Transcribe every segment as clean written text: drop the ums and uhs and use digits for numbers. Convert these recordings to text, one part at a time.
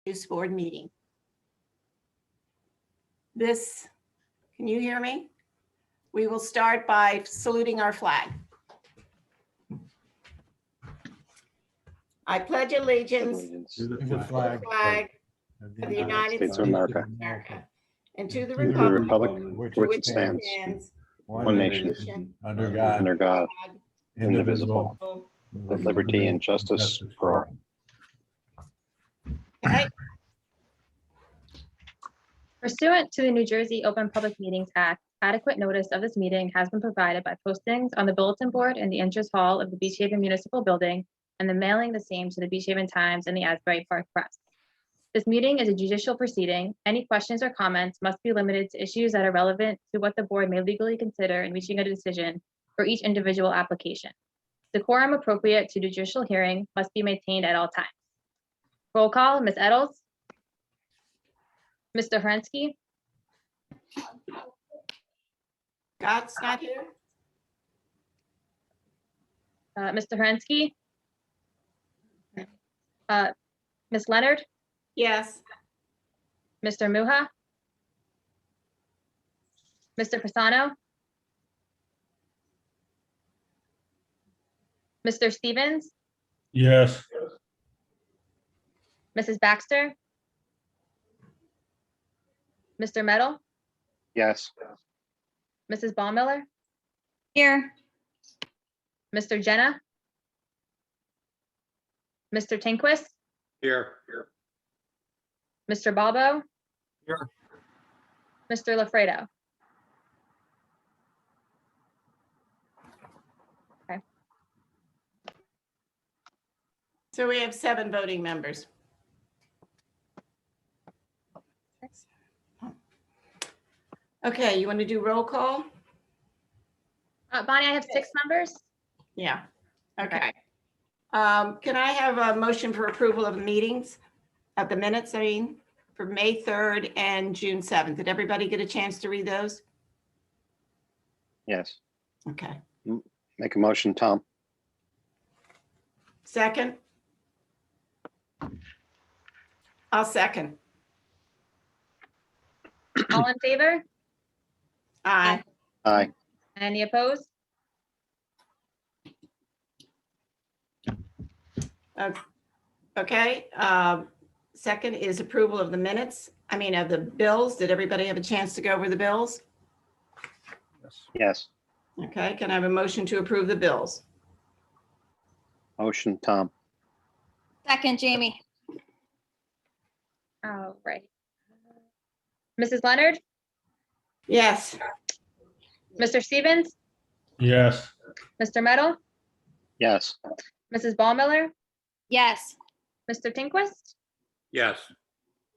Use Board meeting. Can you hear me? We will start by saluting our flag. I pledge allegiance To to the flag of the United States of America, and to the to the republic republic for which it stands, one nation, nation, under God, under God, indivisible, with liberty and justice for all. Okay, Pursuant to the New Jersey Open Public Meetings Act, adequate notice of this meeting has been provided by postings on the bulletin board in the entrance hall of the Beach Haven Municipal Building and the mailing the same to the Beach Haven Times and the Asbury Park Press. This meeting is a judicial proceeding. Any questions or comments must be limited to issues that are relevant to what the board may legally consider in reaching a decision for each individual application. Decorum appropriate to judicial hearing must be maintained at all times. Roll call, Ms. Eddles. Mr. Hrensky, Scott's not here? Mr. Hrensky, Ms. Leonard, Yes. Mr. Muha, Mr. Fasano, Mr. Stevens, yes, Mrs. Baxter, Mr. Meadow, Yes, Mrs. Baumiller, Here. Mr. Jenna, Mr. Tinquist, here. Mr. Balbo, Here. Mr. LaFredo. So we have 7 voting members. Okay, you want to do roll call? Bonnie, I have 6 members. Yeah, okay. Can I have a motion for approval of the meetings, of the minutes, I mean, for May 3rd and June 7th? Did everybody get a chance to read those? Yes. Okay. Make a motion, Tom. Second? I'll second. All in favor? Aye. Aye. Any opposed? Okay, second is approval of the minutes, I mean, of the bills. Did everybody have a chance to go over the bills? Yes. Okay, can I have a motion to approve the bills? Motion, Tom. Second, Jamie. All right. Mrs. Leonard, Yes. Mr. Stevens, yes, Mr. Meadow, Yes. Mrs. Baumiller, Yes. Mr. Tinquist, yes,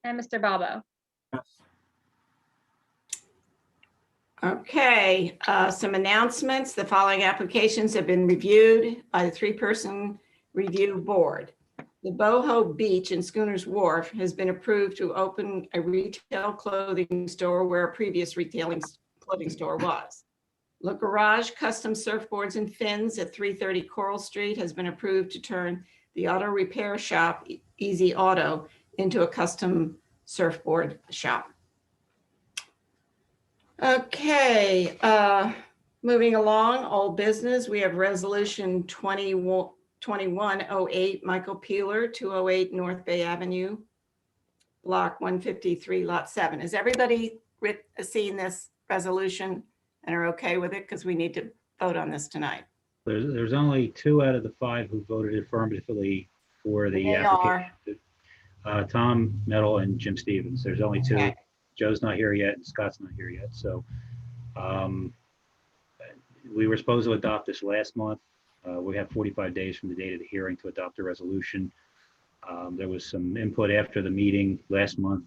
and Mr. Balbo. Okay, some announcements. The following applications have been reviewed by the 3-person review board. The Boho Beach in Schooners Wharf has been approved to open a retail clothing store where a previous retailing clothing store was. Le Garage Custom Surfboards and Fins at 330 Coral Street has been approved to turn the auto repair shop, Easy Auto, into a custom surfboard shop. Okay, moving along, old business, we have resolution 2108, Michael Peeler, 208 North Bay Avenue, block 153, lot 7. Has everybody seen this resolution and are okay with it? Because we need to vote on this tonight. There's only 2 out of the 5 who voted affirmatively for the They are. application. Tom Meadow and Jim Stevens. There's only 2. Okay. Joe's not here yet, and Scott's not here yet. So we were supposed to adopt this last month. We have 45 days from the date of the hearing to adopt a resolution. There was some input after the meeting last month.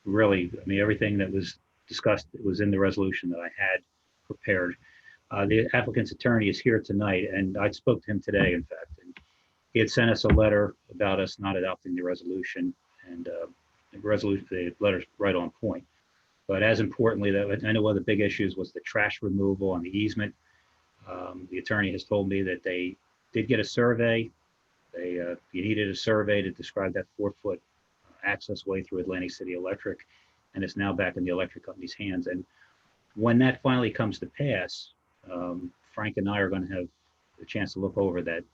Really, I mean, everything that was discussed was in the resolution that I had prepared. The applicant's attorney is here tonight, and I spoke to him today, in fact. And he had sent us a letter about us not adopting the resolution, and the letter's right on point. But as importantly, that I know one of the big issues was the trash removal on the easement. The attorney has told me that they did get a survey. You needed a survey to describe that 4-foot access way through Atlantic City Electric, and it's now back in the electric company's hands. And when that finally comes to pass, Frank and I are going to have a chance to look over that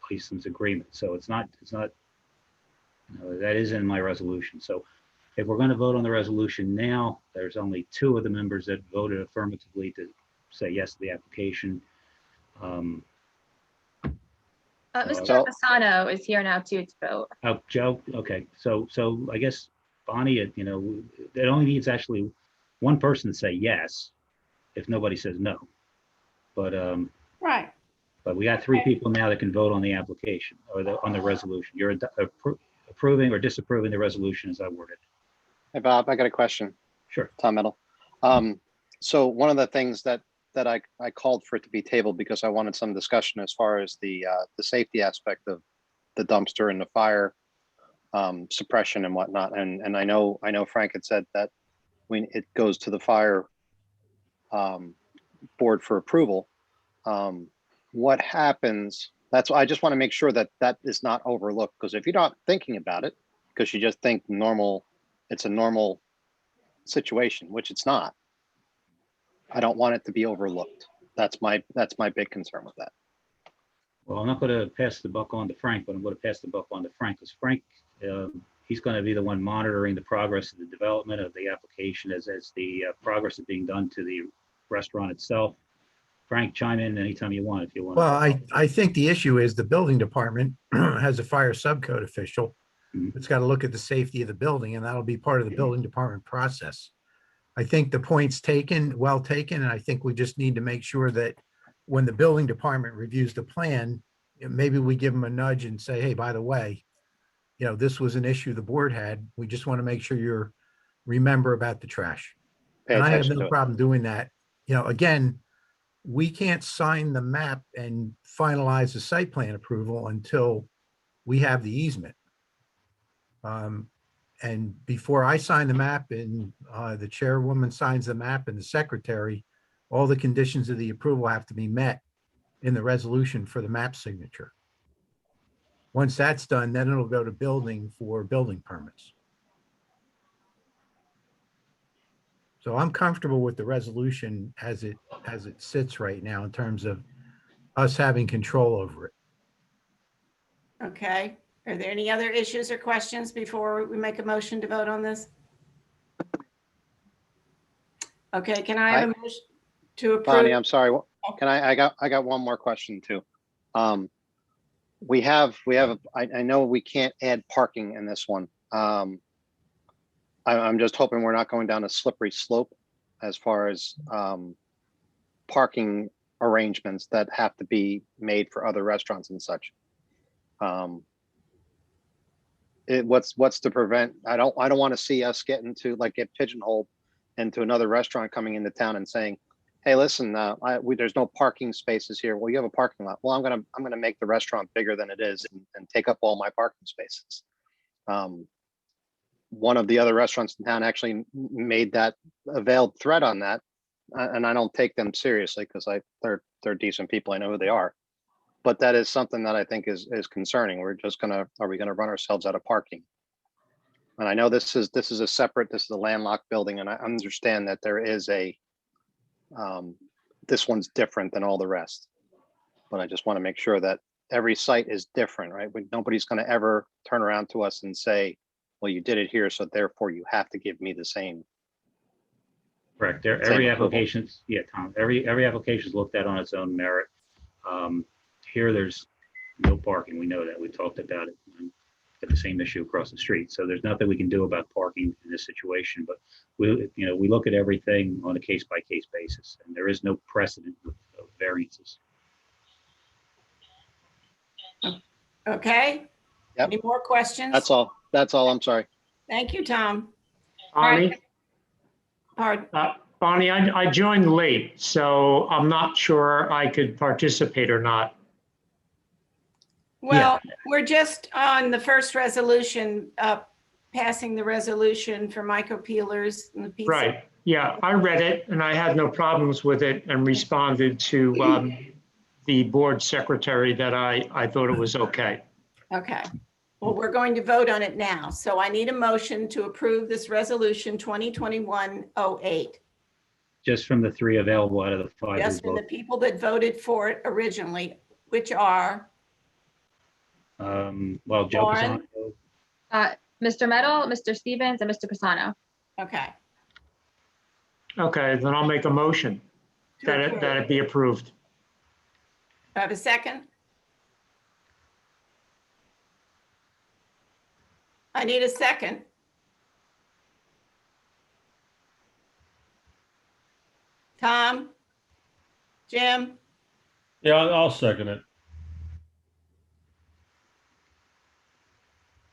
license agreement. So it's not, that is in my resolution. So if we're going to vote on the resolution now, there's only 2 of the members that voted affirmatively to say yes to the application. Mr. So- Fasano is here now too to vote. Oh, Joe, okay, so I guess Bonnie, it only needs actually one person to say yes, if nobody says no. But Right. we got 3 people now that can vote on the application or on the resolution. You're approving or disapproving the resolution as I worded. Hey, Bob, I got a question. Sure. Tom Meadow. So one of the things that I called for it to be tabled because I wanted some discussion as far as the safety aspect of the dumpster and the fire suppression and whatnot. And I know Frank had said that when it goes to the fire board for approval, what happens? That's why I just want to make sure that that is not overlooked, because if you're not thinking about it, because you just think it's a normal situation, which it's not. I don't want it to be overlooked. That's my big concern with that. Well, I'm not going to pass the buck on to Frank, but I'm going to pass the buck on to Frank because Frank, he's going to be the one monitoring the progress of the development of the application as the progress is being done to the restaurant itself. Frank, chime in anytime you want if you want. Well, I think the issue is the building department has a fire subcode official. Mhm. It's got to look at the safety of the building, and that'll be part of the building department process. I think the point's taken, well taken, and I think we just need to make sure that when the building department reviews the plan, maybe we give them a nudge and say, hey, by the way, this was an issue the board had. We just want to make sure you're remember about the trash. Pay And I have attention no to it. problem doing that. Again, we can't sign the map and finalize the site plan approval until we have the easement. And before I sign the map and the chairwoman signs the map and the secretary, all the conditions of the approval have to be met in the resolution for the map signature. Once that's done, then it'll go to building for building permits. So I'm comfortable with the resolution as it sits right now in terms of us having control over it. Okay. Are there any other issues or questions before we make a motion to vote on this? Okay, can I have a motion to approve? Bonnie, I'm sorry. Can I got one more question too. I know we can't add parking in this one. I'm just hoping we're not going down a slippery slope as far as parking arrangements that have to be made for other restaurants and such. What's to prevent? I don't want to see us get pigeonholed into another restaurant coming into town and saying, hey, listen, there's no parking spaces here. Well, you have a parking lot. Well, I'm gonna make the restaurant bigger than it is and take up all my parking spaces. One of the other restaurants in town actually made that a veiled threat on that, and I don't take them seriously because they're decent people. I know who they are, but that is something that I think is concerning. Are we gonna run ourselves out of parking? And I know this is a landlocked building, and I understand that there is this one's different than all the rest, but I just want to make sure that every site is different, right? Nobody's going to ever turn around to us and say, well, you did it here, so therefore you have to give me the same. Correct. Same Every approval. application, yeah, Tom, every application is looked at on its own merit. Here, there's no parking. We know that. We talked about it. Got the same issue across the street. So there's nothing we can do about parking in this situation, but we look at everything on a case by case basis, and there is no precedent of variances. Okay. Yep. Any more questions? That's all. I'm sorry. Thank you, Tom. All right. Bonnie, Pardon. Bonnie, I joined late, so I'm not sure I could participate or not. Well, we're just on the first resolution, passing the resolution for micro peelers and the pizza. Right, yeah, I read it and I had no problems with it and responded to the board secretary that I thought it was okay. Okay. Well, we're going to vote on it now. So I need a motion to approve this resolution 2021-08. Just from the 3 available out of the 5 Yes, who and the voted. people that voted for it originally, which are Well, Joe Lauren? Pisano, Mr. Meadow, Mr. Stevens, and Mr. Pisano. Okay. Okay, then I'll make a motion To that approve. it be approved. Do I have a second? I need a second. Tom? Jim? Yeah, I'll second it.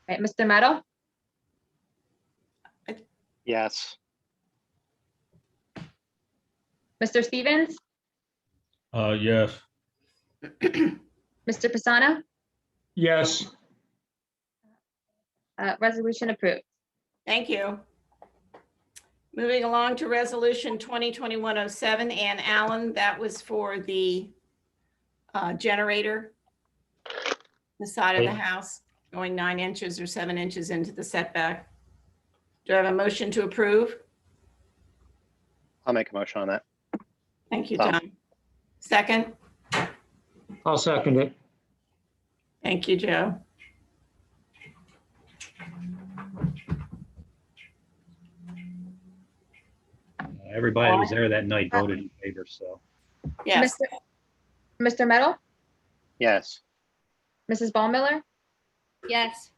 Right, Mr. Meadow, Yes. Mr. Stevens, Yes. Mr. Pisano, Yes, resolution approved. Thank you. Moving along to resolution 2021-07, Ann Allen, that was for the generator, the side of the house, going 9 inches or 7 inches into the setback. Do I have a motion to approve? I'll make a motion on that. Thank you, Tom. Tom. Second? I'll second it. Thank you, Joe. everybody that was there that night voted in favor, so. Yes, Mr. Meadow, Yes. Mrs. Ballmiller, Yes.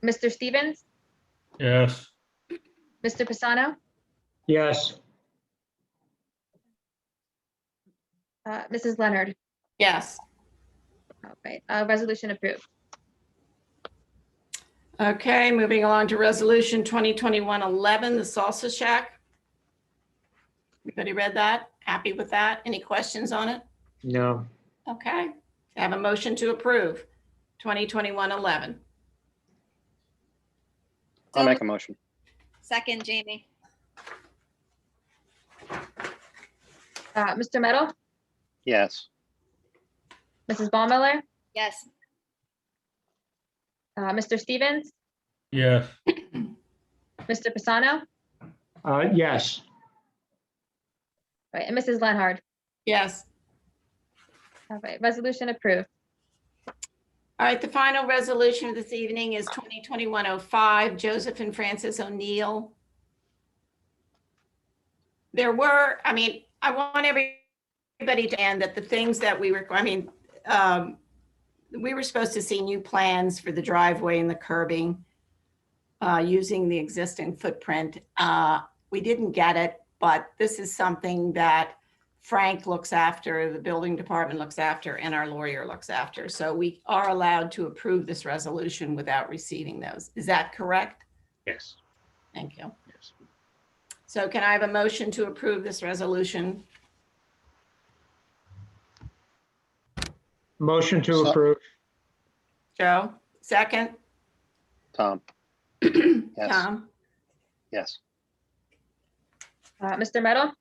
Mr. Stevens, Yes. Mr. Pisano, Yes, Mrs. Leonard. yes. All right, resolution approved. Okay, moving along to resolution 2021-11, the Salsa Shack. Everybody read that? Happy with that? Any questions on it? no, Okay, I have a motion to approve 2021-11. I'll make a motion. Second, Jamie. Mr. Meadow, Yes. Mrs. Ballmiller, Yes. Mr. Stevens, Yes. Mr. Pisano, yes, right, and Mrs. Leonard. Yes. All right, resolution approved. All right, the final resolution of this evening is 2021-05, Joseph and Frances O'Neill. There were, I want everybody to end that the things that we were, we were supposed to see new plans for the driveway and the curbing using the existing footprint. We didn't get it, but this is something that Frank looks after, the building department looks after, and our lawyer looks after. So we are allowed to approve this resolution without receiving those. Is that correct? Yes, Thank you. yes. So can I have a motion to approve this resolution? motion to So- approve. Joe, second? Tom. Yes. Tom? Yes. Mr. Meadow,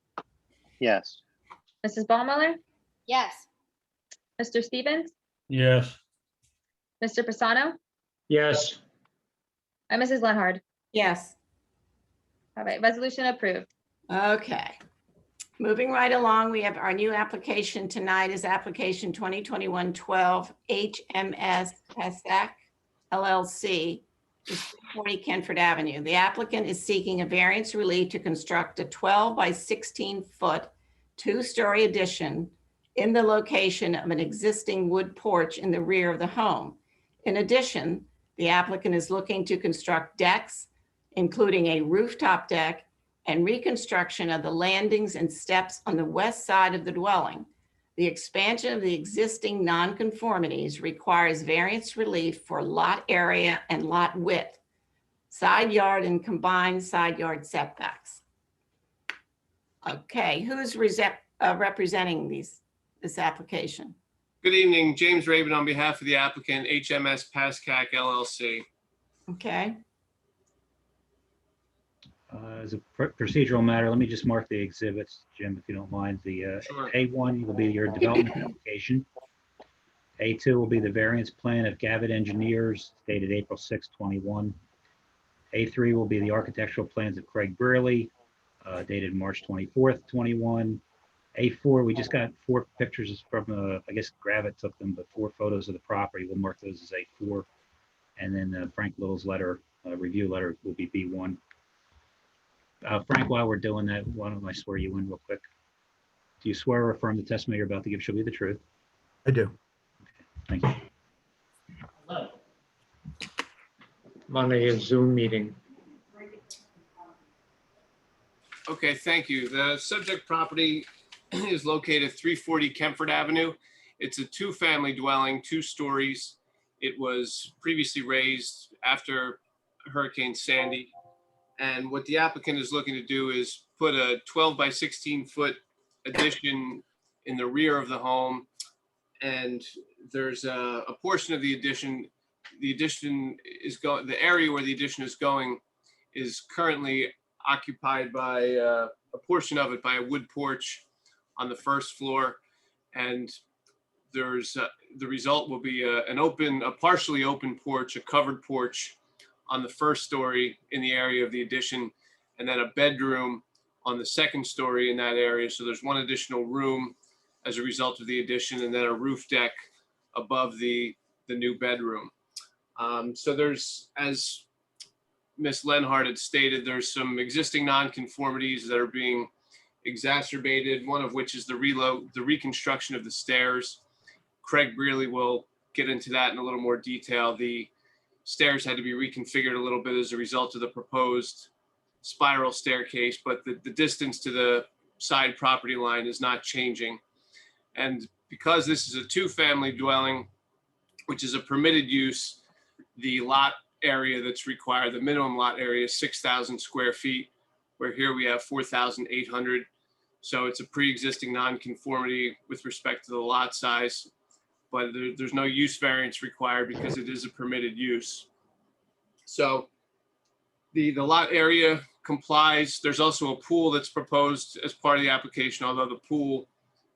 Yes. Mrs. Ballmiller, Yes. Mr. Stevens, Yes. Mr. Pisano, Yes, and Mrs. Leonard. Yes. All right, resolution approved. Okay. Moving right along, we have our new application tonight is application 2021-12 HMS PESAC LLC, 40 Kenford Avenue. The applicant is seeking a variance relief to construct a 12 by 16-foot, 2-story addition in the location of an existing wood porch in the rear of the home. In addition, the applicant is looking to construct decks, including a rooftop deck and reconstruction of the landings and steps on the west side of the dwelling. The expansion of the existing nonconformities requires variance relief for lot area and lot width, side yard and combined side yard setbacks. Okay, who's representing this application? Good evening, James Raven on behalf of the applicant, HMS PASCAC LLC. Okay, As a procedural matter, let me just mark the exhibits, Jim, if you don't mind. The Sure. A1 will be your development application. A2 will be the variance plan of Gavitt Engineers dated April 6, 21. A3 will be the architectural plans of Craig Brearley dated March 24th, 21. A4, we just got 4 pictures from, I guess Gravett took them, but 4 photos of the property. We'll mark those as A4. And then Frank Little's letter, review letter will be B1. Frank, while we're doing that, why don't I swear you in real quick? Do you swear or affirm the testimony you're about to give shall be the truth? I do. Thank you. I'm on a Zoom meeting. Okay, thank you. The subject property is located at 340 Kemford Avenue. It's a 2-family dwelling, 2 stories. It was previously raised after Hurricane Sandy. And what the applicant is looking to do is put a 12 by 16 foot addition in the rear of the home. And there's a portion of the addition is going, the area where the addition is going is currently occupied by a portion of it by a wood porch on the first floor. And there's the result will be a partially open porch, a covered porch on the first story in the area of the addition, and then a bedroom on the second story in that area. So there's 1 additional room as a result of the addition, and then a roof deck above the new bedroom. So there's, as Ms. Lenhart had stated, there's some existing nonconformities that are being exacerbated, one of which is the reconstruction of the stairs. Craig Brearley will get into that in a little more detail. The stairs had to be reconfigured a little bit as a result of the proposed spiral staircase, but the distance to the side property line is not changing. And because this is a 2-family dwelling, which is a permitted use, the lot area that's required, the minimum lot area is 6,000 square feet, where here we have 4,800. So it's a pre-existing nonconformity with respect to the lot size, but there's no use variance required because it is a permitted use. So the lot area complies. There's also a pool that's proposed as part of the application, although the pool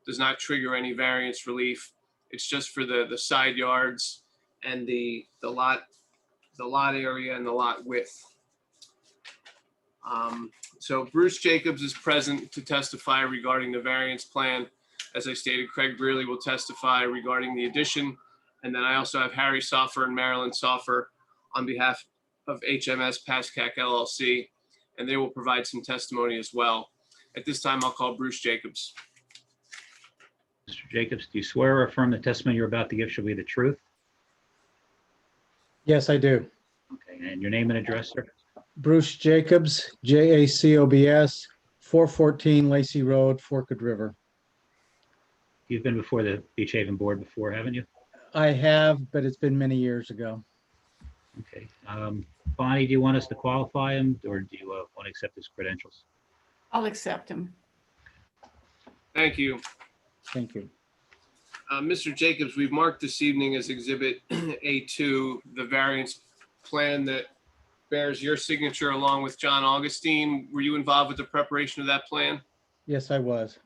does not trigger any variance relief. It's just for the side yards and the lot area and the lot width. So Bruce Jacobs is present to testify regarding the variance plan. As I stated, Craig Brearley will testify regarding the addition. And then I also have Harry Soffer and Marilyn Soffer on behalf of HMS Pascack LLC, and they will provide some testimony as well. At this time, I'll call Bruce Jacobs. Mr. Jacobs, do you swear or affirm the testimony you're about to give shall be the truth? Yes, I do. Okay, and your name and address, sir? Bruce Jacobs, Jacobs, 414 Lacey Road, Forked River. You've been before the Beach Haven Board before, haven't you? I have, but it's been many years ago. Okay. Bonnie, do you want us to qualify him, or do you want to accept his credentials? I'll accept him. Thank you. Thank you. Mr. Jacobs, we've marked this evening as Exhibit A2, the variance plan that bears your signature along with John Augustine. Were you involved with the preparation of that plan? Yes, I was.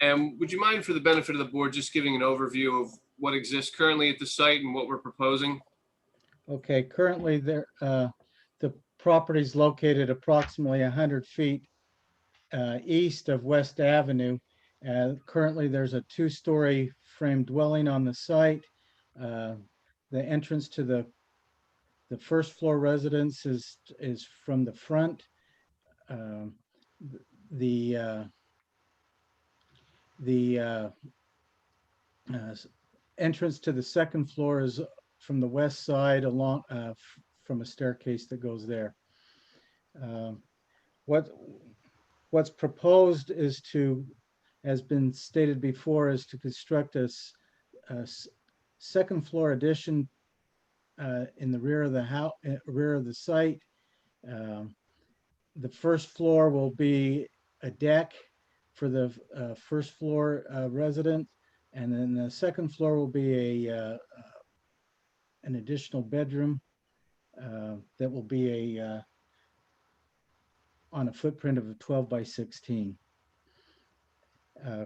And would you mind, for the benefit of the board, just giving an overview of what exists currently at the site and what we're proposing? Okay, currently there, the property is located approximately 100 feet east of West Avenue. Currently, there's a 2-story frame dwelling on the site. The entrance to the first floor residence is from the front. The entrance to the second floor is from the west side along from a staircase that goes there. What's proposed is to, has been stated before, is to construct a second floor addition in the rear of the house, rear of the site. The first floor will be a deck for the first floor resident, and then the second floor will be an additional bedroom that will be on a footprint of a 12 by 16.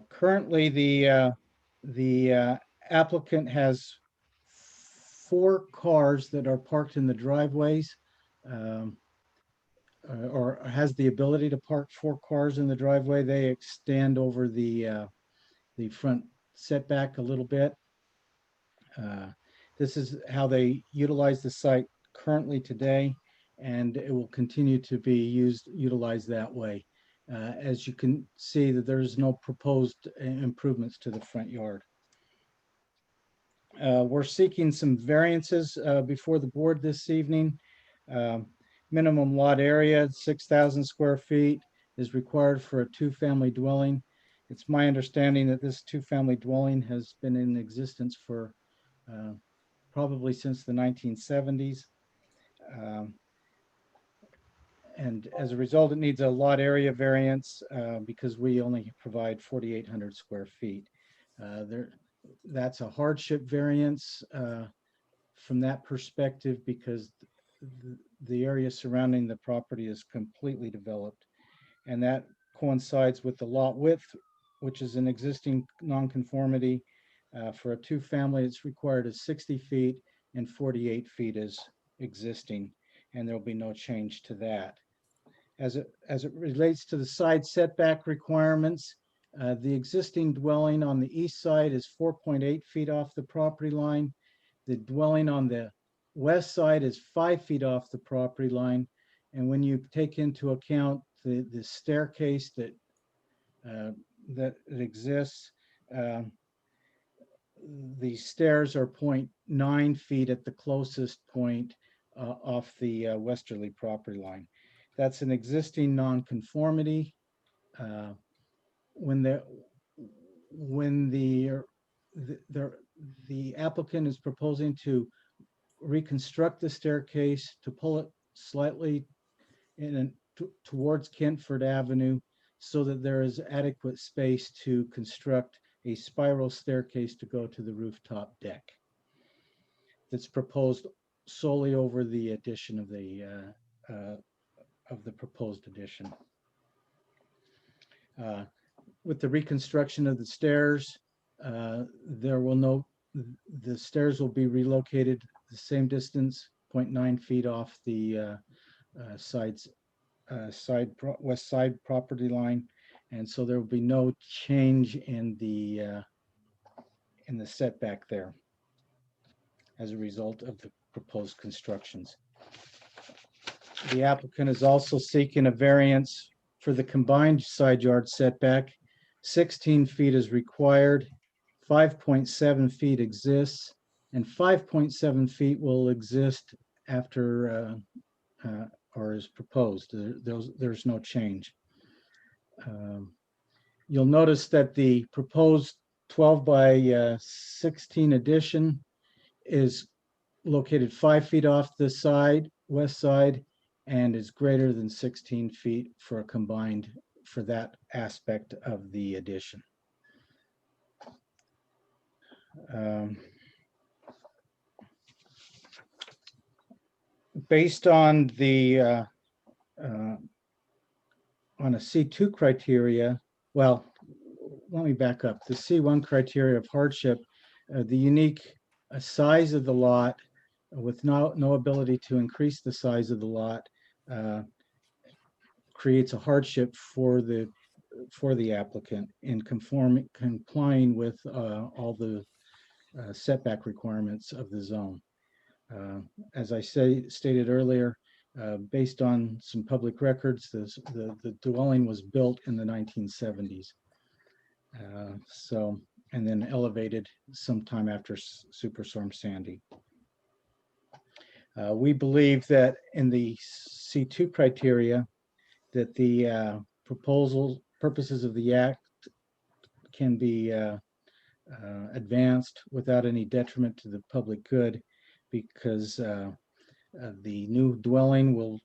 Currently, the applicant has 4 cars that are parked in the driveways, or has the ability to park 4 cars in the driveway. They extend over the front setback a little bit. This is how they utilize the site currently today, and it will continue to be utilized that way. As you can see, that there's no proposed improvements to the front yard. We're seeking some variances before the board this evening. Minimum lot area, 6,000 square feet, is required for a 2-family dwelling. It's my understanding that this 2-family dwelling has been in existence for probably since the 1970s. And as a result, it needs a lot area variance because we only provide 4,800 square feet. That's a hardship variance from that perspective because the area surrounding the property is completely developed. And that coincides with the lot width, which is an existing nonconformity. For a 2-family, it's required as 60 feet and 48 feet is existing, and there'll be no change to that. As it relates to the side setback requirements, the existing dwelling on the east side is 4.8 feet off the property line. The dwelling on the west side is 5 feet off the property line. And when you take into account the staircase that exists, the stairs are 0.9 feet at the closest point off the westerly property line. That's an existing nonconformity. When the applicant is proposing to reconstruct the staircase to pull it slightly towards Kentford Avenue so that there is adequate space to construct a spiral staircase to go to the rooftop deck. That's proposed solely over the addition of the proposed addition. With the reconstruction of the stairs, the stairs will be relocated the same distance, 0.9 feet off the west side property line, and so there will be no change in the setback there as a result of the proposed constructions. The applicant is also seeking a variance for the combined side yard setback. 16 feet is required, 5.7 feet exists, and 5.7 feet will exist after or is proposed. There's no change. You'll notice that the proposed 12 by 16 addition is located 5 feet off the west side, and is greater than 16 feet for a combined for that aspect of the addition. Based on the on a C2 criteria, well, let me back up. The C1 criteria of hardship, the unique size of the lot with no ability to increase the size of the lot creates a hardship for the applicant in complying with all the setback requirements of the zone. As I stated earlier, based on some public records, the dwelling was built in the 1970s. And then elevated sometime after Superstorm Sandy. We believe that in the C2 criteria that the purposes of the act can be advanced without any detriment to the public good, because the new dwelling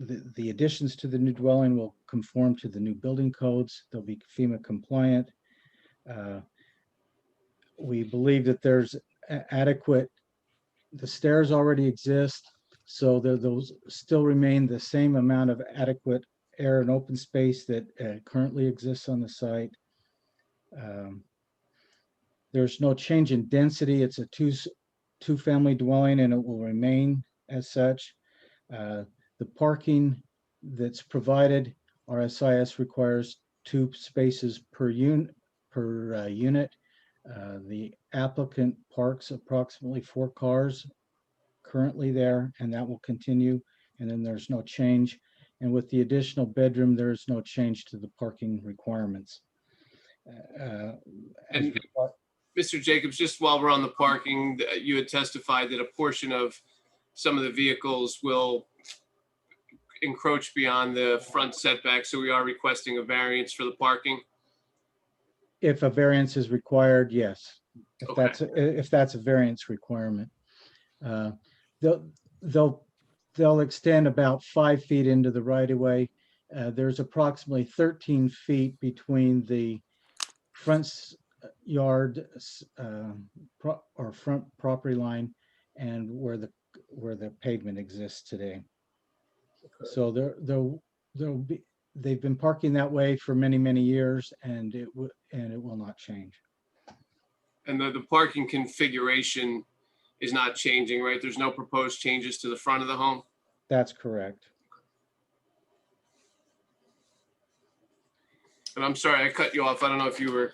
the additions to the new dwelling will conform to the new building codes. They'll be FEMA compliant. We believe that there's adequate, the stairs already exist, so those still remain the same amount of adequate air and open space that currently exists on the site. There's no change in density. It's a two-family dwelling and it will remain as such. The parking that's provided, RSIS requires 2 spaces per unit. The applicant parks approximately 4 cars currently there, and that will continue. And then there's no change. And with the additional bedroom, there is no change to the parking requirements. And Mr. Jacobs, just while we're on the parking, you had testified that a portion of some of the vehicles will encroach beyond the front setback, so we are requesting a variance for the parking. If a variance is required, yes. Okay. If that's a variance requirement. They'll extend about 5 feet into the right of way. There's approximately 13 feet between the front yard or front property line and where the pavement exists today. So they've been parking that way for many, many years, and it will not change. And the parking configuration is not changing, right? There's no proposed changes to the front of the home? That's correct. And I'm sorry, I cut you off. I don't know if you were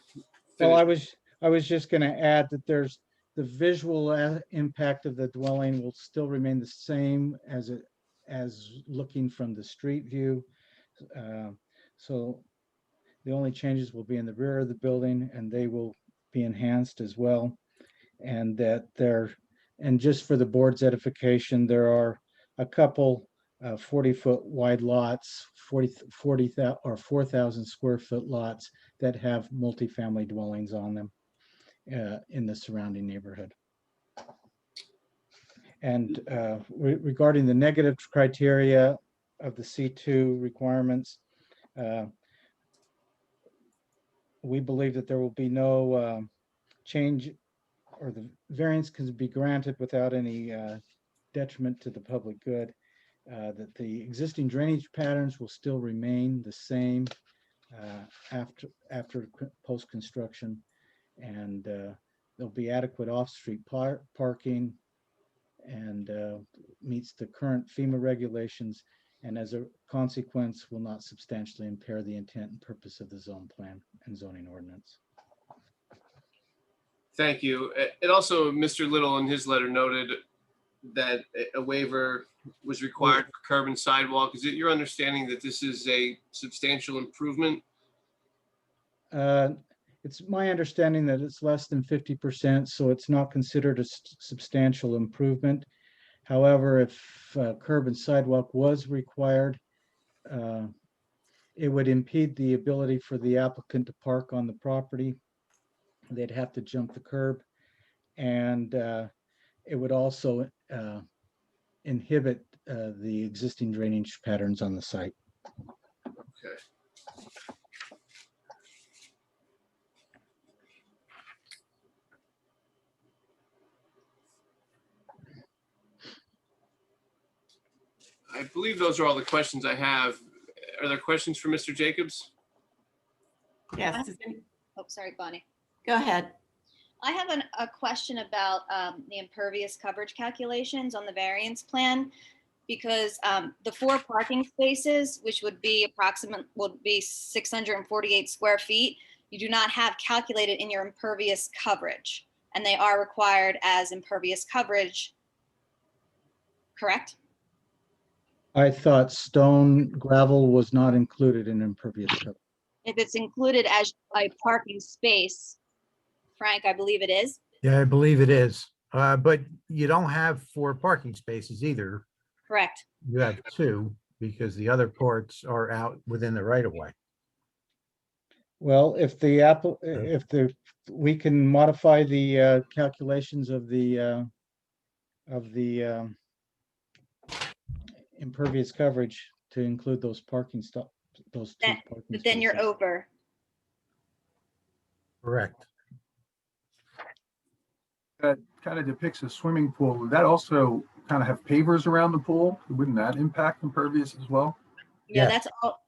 Well, finished. I was just going to add that there's the visual impact of the dwelling will still remain the same as looking from the street view. So the only changes will be in the rear of the building, and they will be enhanced as well. And just for the board's edification, there are a couple 40-foot wide lots, 40,000 or 4,000 square foot lots that have multifamily dwellings on them in the surrounding neighborhood. And regarding the negative criteria of the C2 requirements, we believe that there will be no change, or the variance can be granted without any detriment to the public good. That the existing drainage patterns will still remain the same after post-construction, and there'll be adequate off-street parking, and meets the current FEMA regulations, and as a consequence will not substantially impair the intent and purpose of the zone plan and zoning ordinance. Thank you. And also, Mr. Little in his letter noted that a waiver was required for curb and sidewalk. Is it your understanding that this is a substantial improvement? It's my understanding that it's less than 50%, so it's not considered a substantial improvement. However, if curb and sidewalk was required, it would impede the ability for the applicant to park on the property. They'd have to jump the curb, and it would also inhibit the existing drainage patterns on the site. Okay. I believe those are all the questions I have. Are there questions for Mr. Jacobs? Yes, Oh, sorry, Bonnie. go ahead. I have a question about the impervious coverage calculations on the variance plan, because the 4 parking spaces, which would be 648 square feet, you do not have calculated in your impervious coverage, and they are required as impervious coverage, correct? I thought stone gravel was not included in impervious coverage. If it's included as a parking space, Frank, I believe it is. Yeah, I believe it is. But you don't have 4 parking spaces either. Correct. You have 2 because the other parts are out within the right of way. Well, we can modify the calculations of the impervious coverage to include those parking stops, those 2 parking But then you're spaces. over. Correct. That kind of depicts a swimming pool. Would that also kind of have pavers around the pool? Wouldn't that impact impervious as well? Yeah, Yeah.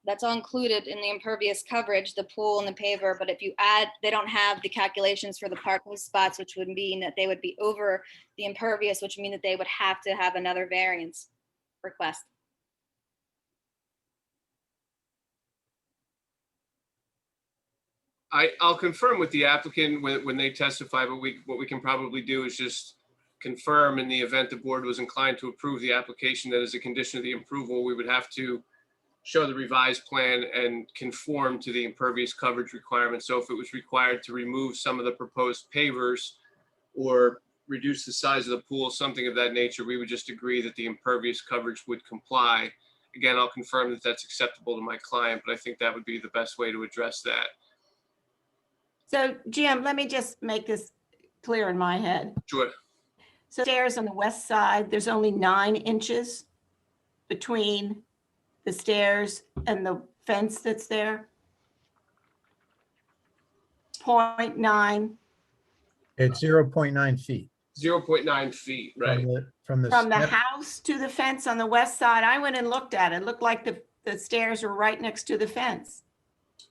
that's all included in the impervious coverage, the pool and the paver, but if you add, they don't have the calculations for the parking spots, which would mean that they would be over the impervious, which would mean that they would have to have another variance request. I'll confirm with the applicant when they testify, but what we can probably do is just confirm in the event the board was inclined to approve the application, that as a condition of the approval, we would have to show the revised plan and conform to the impervious coverage requirement. So if it was required to remove some of the proposed pavers or reduce the size of the pool, something of that nature, we would just agree that the impervious coverage would comply. Again, I'll confirm that that's acceptable to my client, but I think that would be the best way to address that. So Jim, let me just make this clear in my head. Sure. So stairs on the west side, there's only 9 inches between the stairs and the fence that's there. 0.9 It's 0.9 feet 0.9 feet, right? from the from the step. house to the fence on the west side. I went and looked at it. It looked like the stairs were right next to the fence.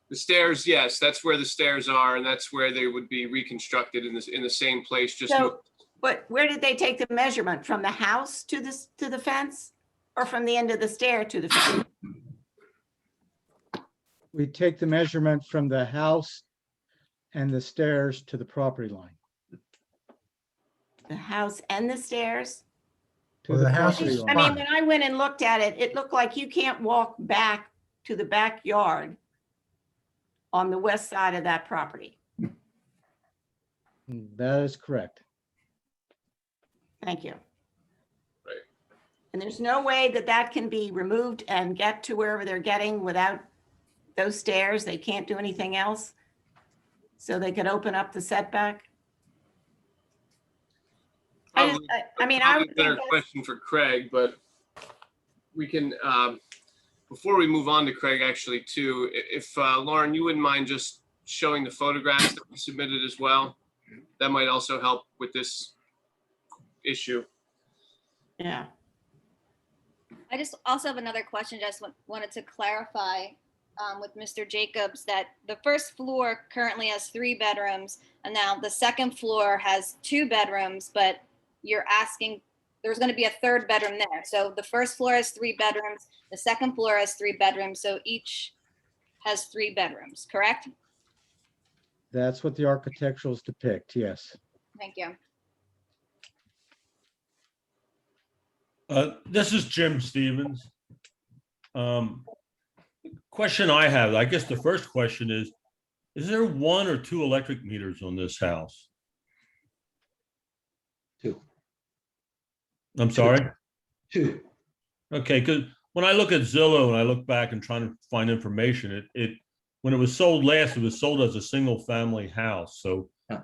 The stairs, yes, that's where the stairs are, and that's where they would be reconstructed in the same place, just So, but where did they take the measurement? From the house to the fence, or from the end of the stair to the fence? We take the measurement from the house and the stairs to the property line. The house and the stairs? To Well, the the house property is line. I mean, fine. when I went and looked at it, it looked like you can't walk back to the backyard on the west side of that property. That is correct. Thank you. Right. And there's no way that that can be removed and get to wherever they're getting without those stairs? They can't do anything else? So they could open up the setback? I mean, I Probably would a better think that's- question for Craig, but we can, before we move on to Craig, actually, too, if Lauren, you wouldn't mind just showing the photographs that we submitted as well, that might also help with this issue. Yeah. I just also have another question. Just wanted to clarify with Mr. Jacobs that the first floor currently has 3 bedrooms, and now the second floor has 2 bedrooms, but you're asking, there's going to be a 3rd bedroom there. So the first floor has 3 bedrooms, the second floor has 3 bedrooms, so each has 3 bedrooms, correct? That's what the architecturals depict, yes. Thank you. This is Jim Stevens. Question I have, I guess the first question is there 1 or 2 electric meters on this house? 2. I'm sorry? 2. Okay, because when I look at Zillow and I look back and trying to find information, when it was sold last, it was sold as a single family house. So No,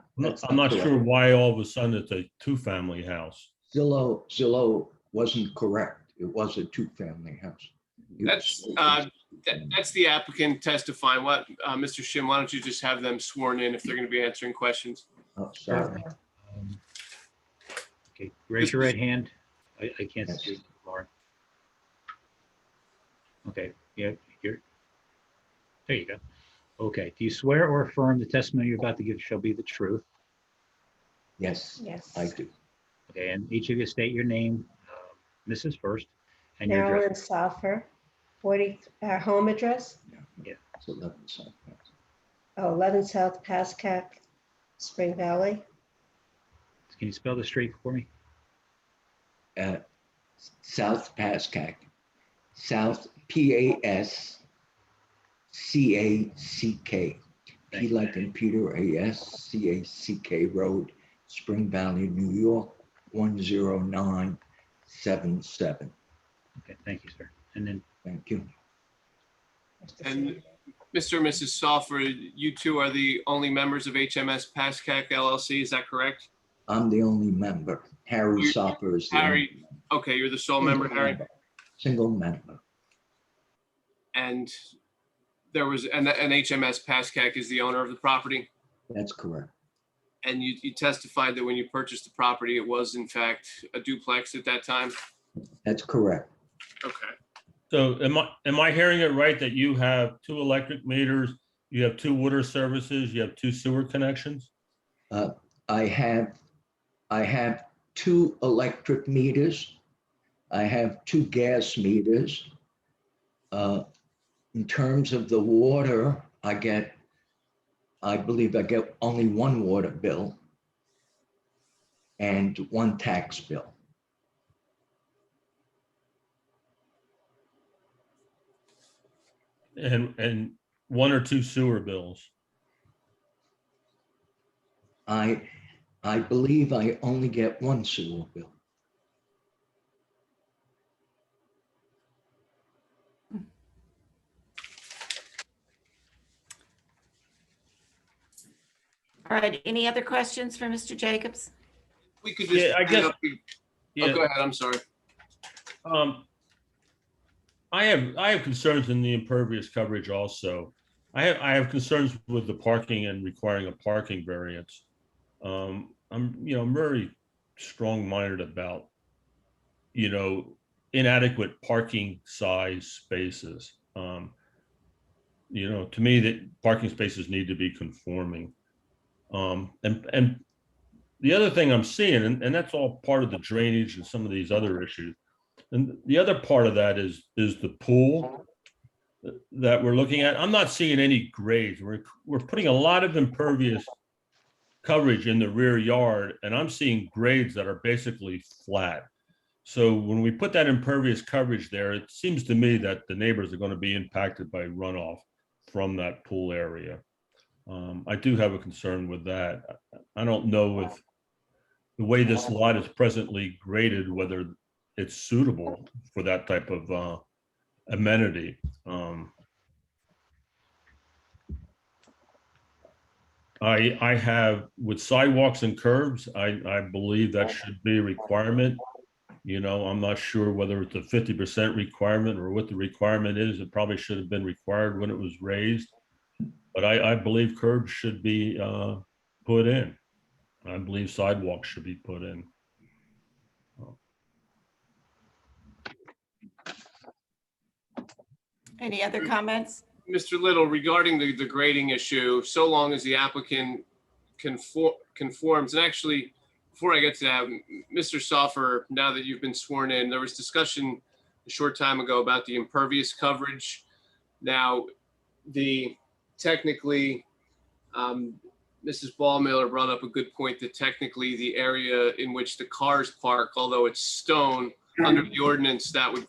I'm not correct. sure why all of a sudden it's a 2-family house. Zillow wasn't correct. It was a 2-family house. That's the applicant testifying. What, Mr. Shim, why don't you just have them sworn in if they're going to be answering questions? Oh, sorry. Okay, raise your right hand. I can't Yes. see Lauren. Okay, yeah, here. There you go. Okay, do you swear or affirm the testimony you're about to give shall be the truth? Yes, Yes. I do. Okay, and each of you state your name, Mrs. First, and your Carolyn address. Soffer, 40, our home address, It's 11 South. 11 South Pascack, Spring Valley. Can you spell the street for me? South Pascack, South Pascack, P like in Peter, ASCACK Road, Spring Valley, New York, 10977. Okay, thank you, sir. And then, Thank you. And Mr. and Mrs. Soffer, you two are the only members of HMS Pascack LLC, is that correct? I'm the only member. Harry Soffer is the only Harry, okay, you're the sole member, Harry? Single member. And there was, and HMS Pascack is the owner of the property? That's correct. And you testified that when you purchased the property, it was in fact a duplex at that time? That's correct. Okay. So am I hearing it right that you have 2 electric meters, you have 2 water services, you have 2 sewer connections? I have 2 electric meters. I have 2 gas meters. In terms of the water, I believe I get only 1 water bill and 1 tax bill. And 1 or 2 sewer bills? I believe I only get 1 sewer bill. All right, any other questions for Mr. Jacobs? We could just. Yeah, I guess- Oh, Yeah. go ahead, I'm sorry. I have concerns in the impervious coverage also. I have concerns with the parking and requiring a parking variance. I'm very strong-minded about, inadequate parking size spaces. To me, that parking spaces need to be conforming. And the other thing I'm seeing, and that's all part of the drainage and some of these other issues. And the other part of that is the pool that we're looking at. I'm not seeing any grades. We're putting a lot of impervious coverage in the rear yard, and I'm seeing grades that are basically flat. So when we put that impervious coverage there, it seems to me that the neighbors are going to be impacted by runoff from that pool area. I do have a concern with that. I don't know if the way this lot is presently graded, whether it's suitable for that type of amenity. I have, with sidewalks and curbs, I believe that should be a requirement. I'm not sure whether it's a 50% requirement or what the requirement is. It probably should have been required when it was raised. But I believe curbs should be put in. I believe sidewalks should be put in. Any other comments? Mr. Little, regarding the grading issue, so long as the applicant conforms, and actually, before I get to that, Mr. Soffer, now that you've been sworn in, there was discussion a short time ago about the impervious coverage. Now, technically, Mrs. Ballmiller brought up a good point that technically the area in which the cars park, although it's stone, under the ordinance, that would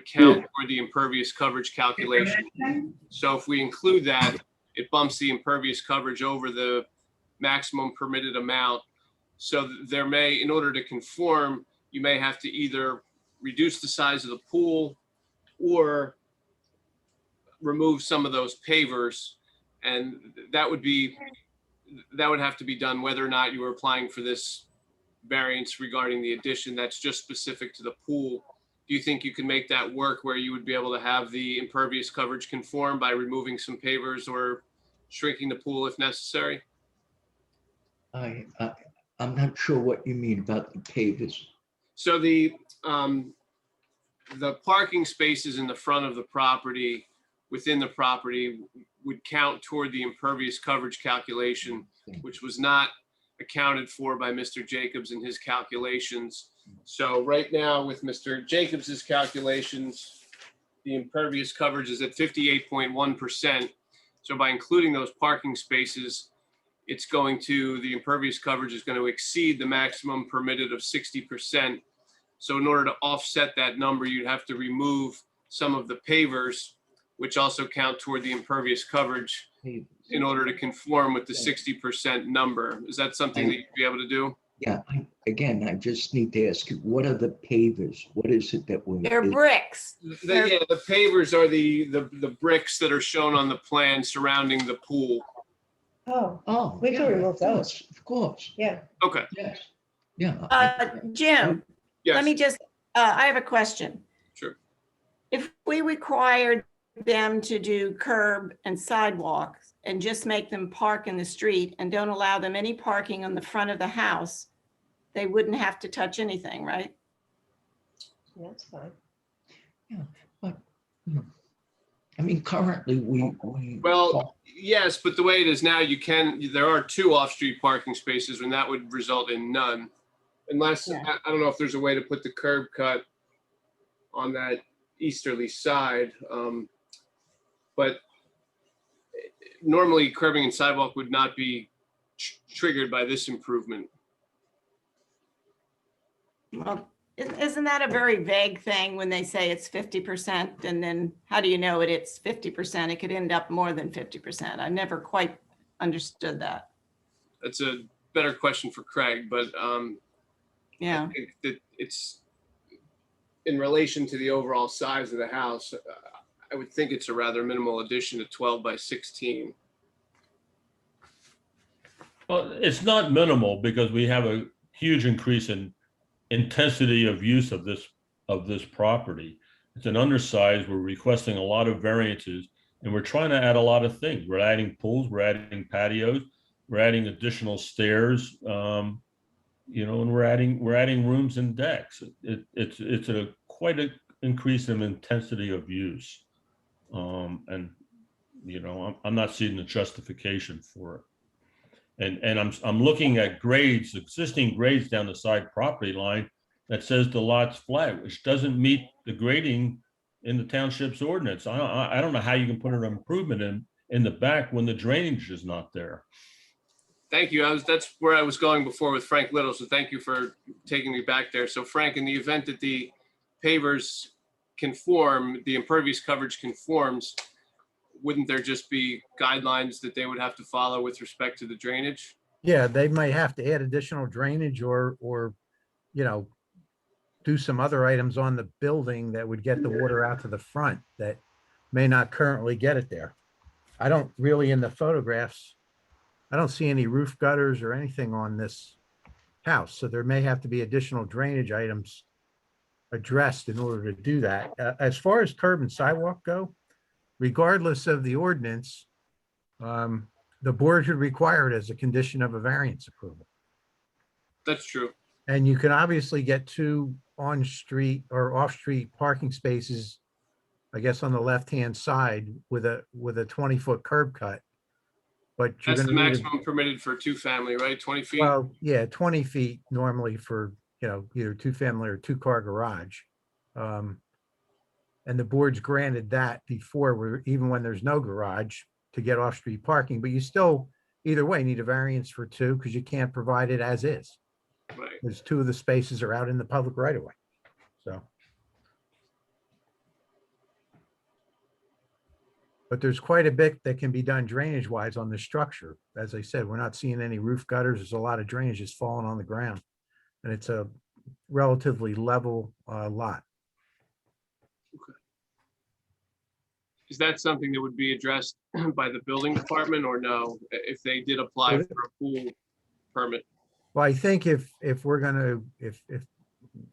count for the impervious coverage calculation. So if we include that, it bumps the impervious coverage over the maximum permitted amount. So there may, in order to conform, you may have to either reduce the size of the pool or remove some of those pavers. And that would have to be done whether or not you were applying for this variance regarding the addition that's just specific to the pool. Do you think you can make that work where you would be able to have the impervious coverage conform by removing some pavers or shrinking the pool if necessary? I'm not sure what you mean about the pavers. So the parking spaces in the front of the property, within the property, would count toward the impervious coverage calculation, which was not accounted for by Mr. Jacobs in his calculations. So right now with Mr. Jacobs's calculations, the impervious coverage is at 58.1%. So by including those parking spaces, the impervious coverage is going to exceed the maximum permitted of 60%. So in order to offset that number, you'd have to remove some of the pavers, which also count toward the impervious coverage, in order to conform with the 60% number. Is that something that you'd be able to do? Yeah, I just need to ask you, what are the pavers? What is it that we're? They're bricks. The pavers are the bricks that are shown on the plan surrounding the pool. Oh, we can remove those. Of course. Yeah. Okay. Yes. Yeah. Jim, Yes. let me just, I have a question. Sure. If we required them to do curb and sidewalks and just make them park in the street and don't allow them any parking on the front of the house, they wouldn't have to touch anything, right? That's fine. Yeah, but I mean, currently, we. Well, yes, but the way it is now, there are 2 off-street parking spaces, and that would result in none. Unless, Yeah. I don't know if there's a way to put the curb cut on that easterly side. But normally curbing and sidewalk would not be triggered by this improvement. Well, isn't that a very vague thing when they say it's 50%? And then how do you know it's 50%? It could end up more than 50%. I never quite understood that. That's a better question for Craig, but Yeah. I think that it's in relation to the overall size of the house. I would think it's a rather minimal addition to 12 by 16. Well, it's not minimal because we have a huge increase in intensity of use of this property. It's an undersized, we're requesting a lot of variances, and we're trying to add a lot of things. We're adding pools, we're adding patios, we're adding additional stairs, you know, and we're adding rooms and decks. It's a quite an increase in intensity of use. And you know, I'm not seeing the justification for it. And I'm looking at grades, existing grades down the side property line that says the lot's flat, which doesn't meet the grading in the township's ordinance. I don't know how you can put an improvement in the back when the drainage is not there. Thank you. That's where I was going before with Frank Little. So thank you for taking me back there. So Frank, in the event that the pavers conform, the impervious coverage conforms, wouldn't there just be guidelines that they would have to follow with respect to the drainage? Yeah, they might have to add additional drainage or, you know, do some other items on the building that would get the water out to the front that may not currently get it there. I don't really, in the photographs, I don't see any roof gutters or anything on this house. So there may have to be additional drainage items addressed in order to do that. As far as curb and sidewalk go, regardless of the ordinance, the board should require it as a condition of a variance approval. That's true. And you can obviously get 2 on-street or off-street parking spaces, I guess, on the left-hand side with a 20-foot curb cut. But you're That's the gonna need a- maximum permitted for 2-family, right? 20 feet? Well, yeah, 20 feet normally for, you know, either 2-family or 2-car garage. And the board's granted that before, even when there's no garage, to get off-street parking, but you still, either way, need a variance for 2 because you can't provide it as is. Right. There's 2 of the spaces are out in the public right of way. So. But there's quite a bit that can be done drainage wise on the structure. As I said, we're not seeing any roof gutters. There's a lot of drainage just falling on the ground. And it's a relatively level lot. Is that something that would be addressed by the building department or no, if they did apply for a pool permit? Well, I think if we're gonna, if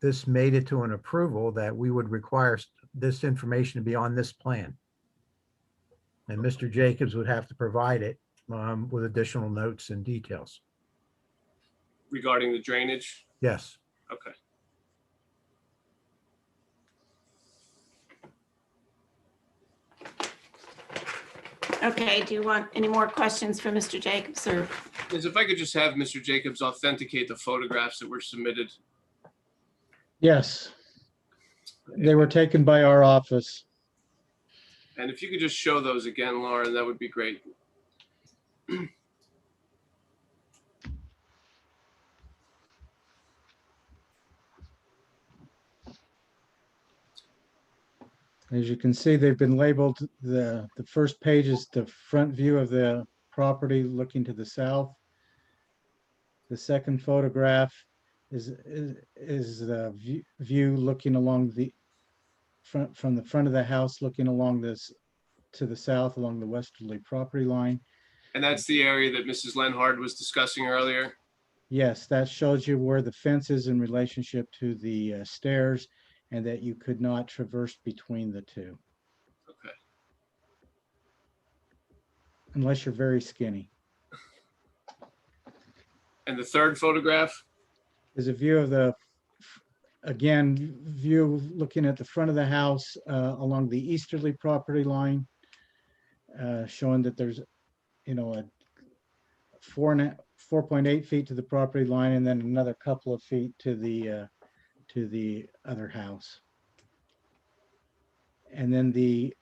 this made it to an approval, that we would require this information to be on this plan. And Mr. Jacobs would have to provide it with additional notes and details. Regarding the drainage? Yes. Okay. Okay, do you want any more questions for Mr. Jacobs or? If I could just have Mr. Jacobs authenticate the photographs that were submitted. Yes. They were taken by our office. And if you could just show those again, Lauren, that would be great. As you can see, they've been labeled, the first page is the front view of the property looking to the south. The second photograph is the view looking along the front, from the front of the house, looking along this to the south along the westerly property line. And that's the area that Mrs. Lenhard was discussing earlier. Yes, that shows you where the fence is in relationship to the stairs, and that you could not traverse between the two. Okay. Unless you're very skinny. And the third photograph? Is a view of the again, view looking at the front of the house along the easterly property line, showing that there's, you know, a 4.8 feet to the property line, and then another couple of feet to the other house. And then the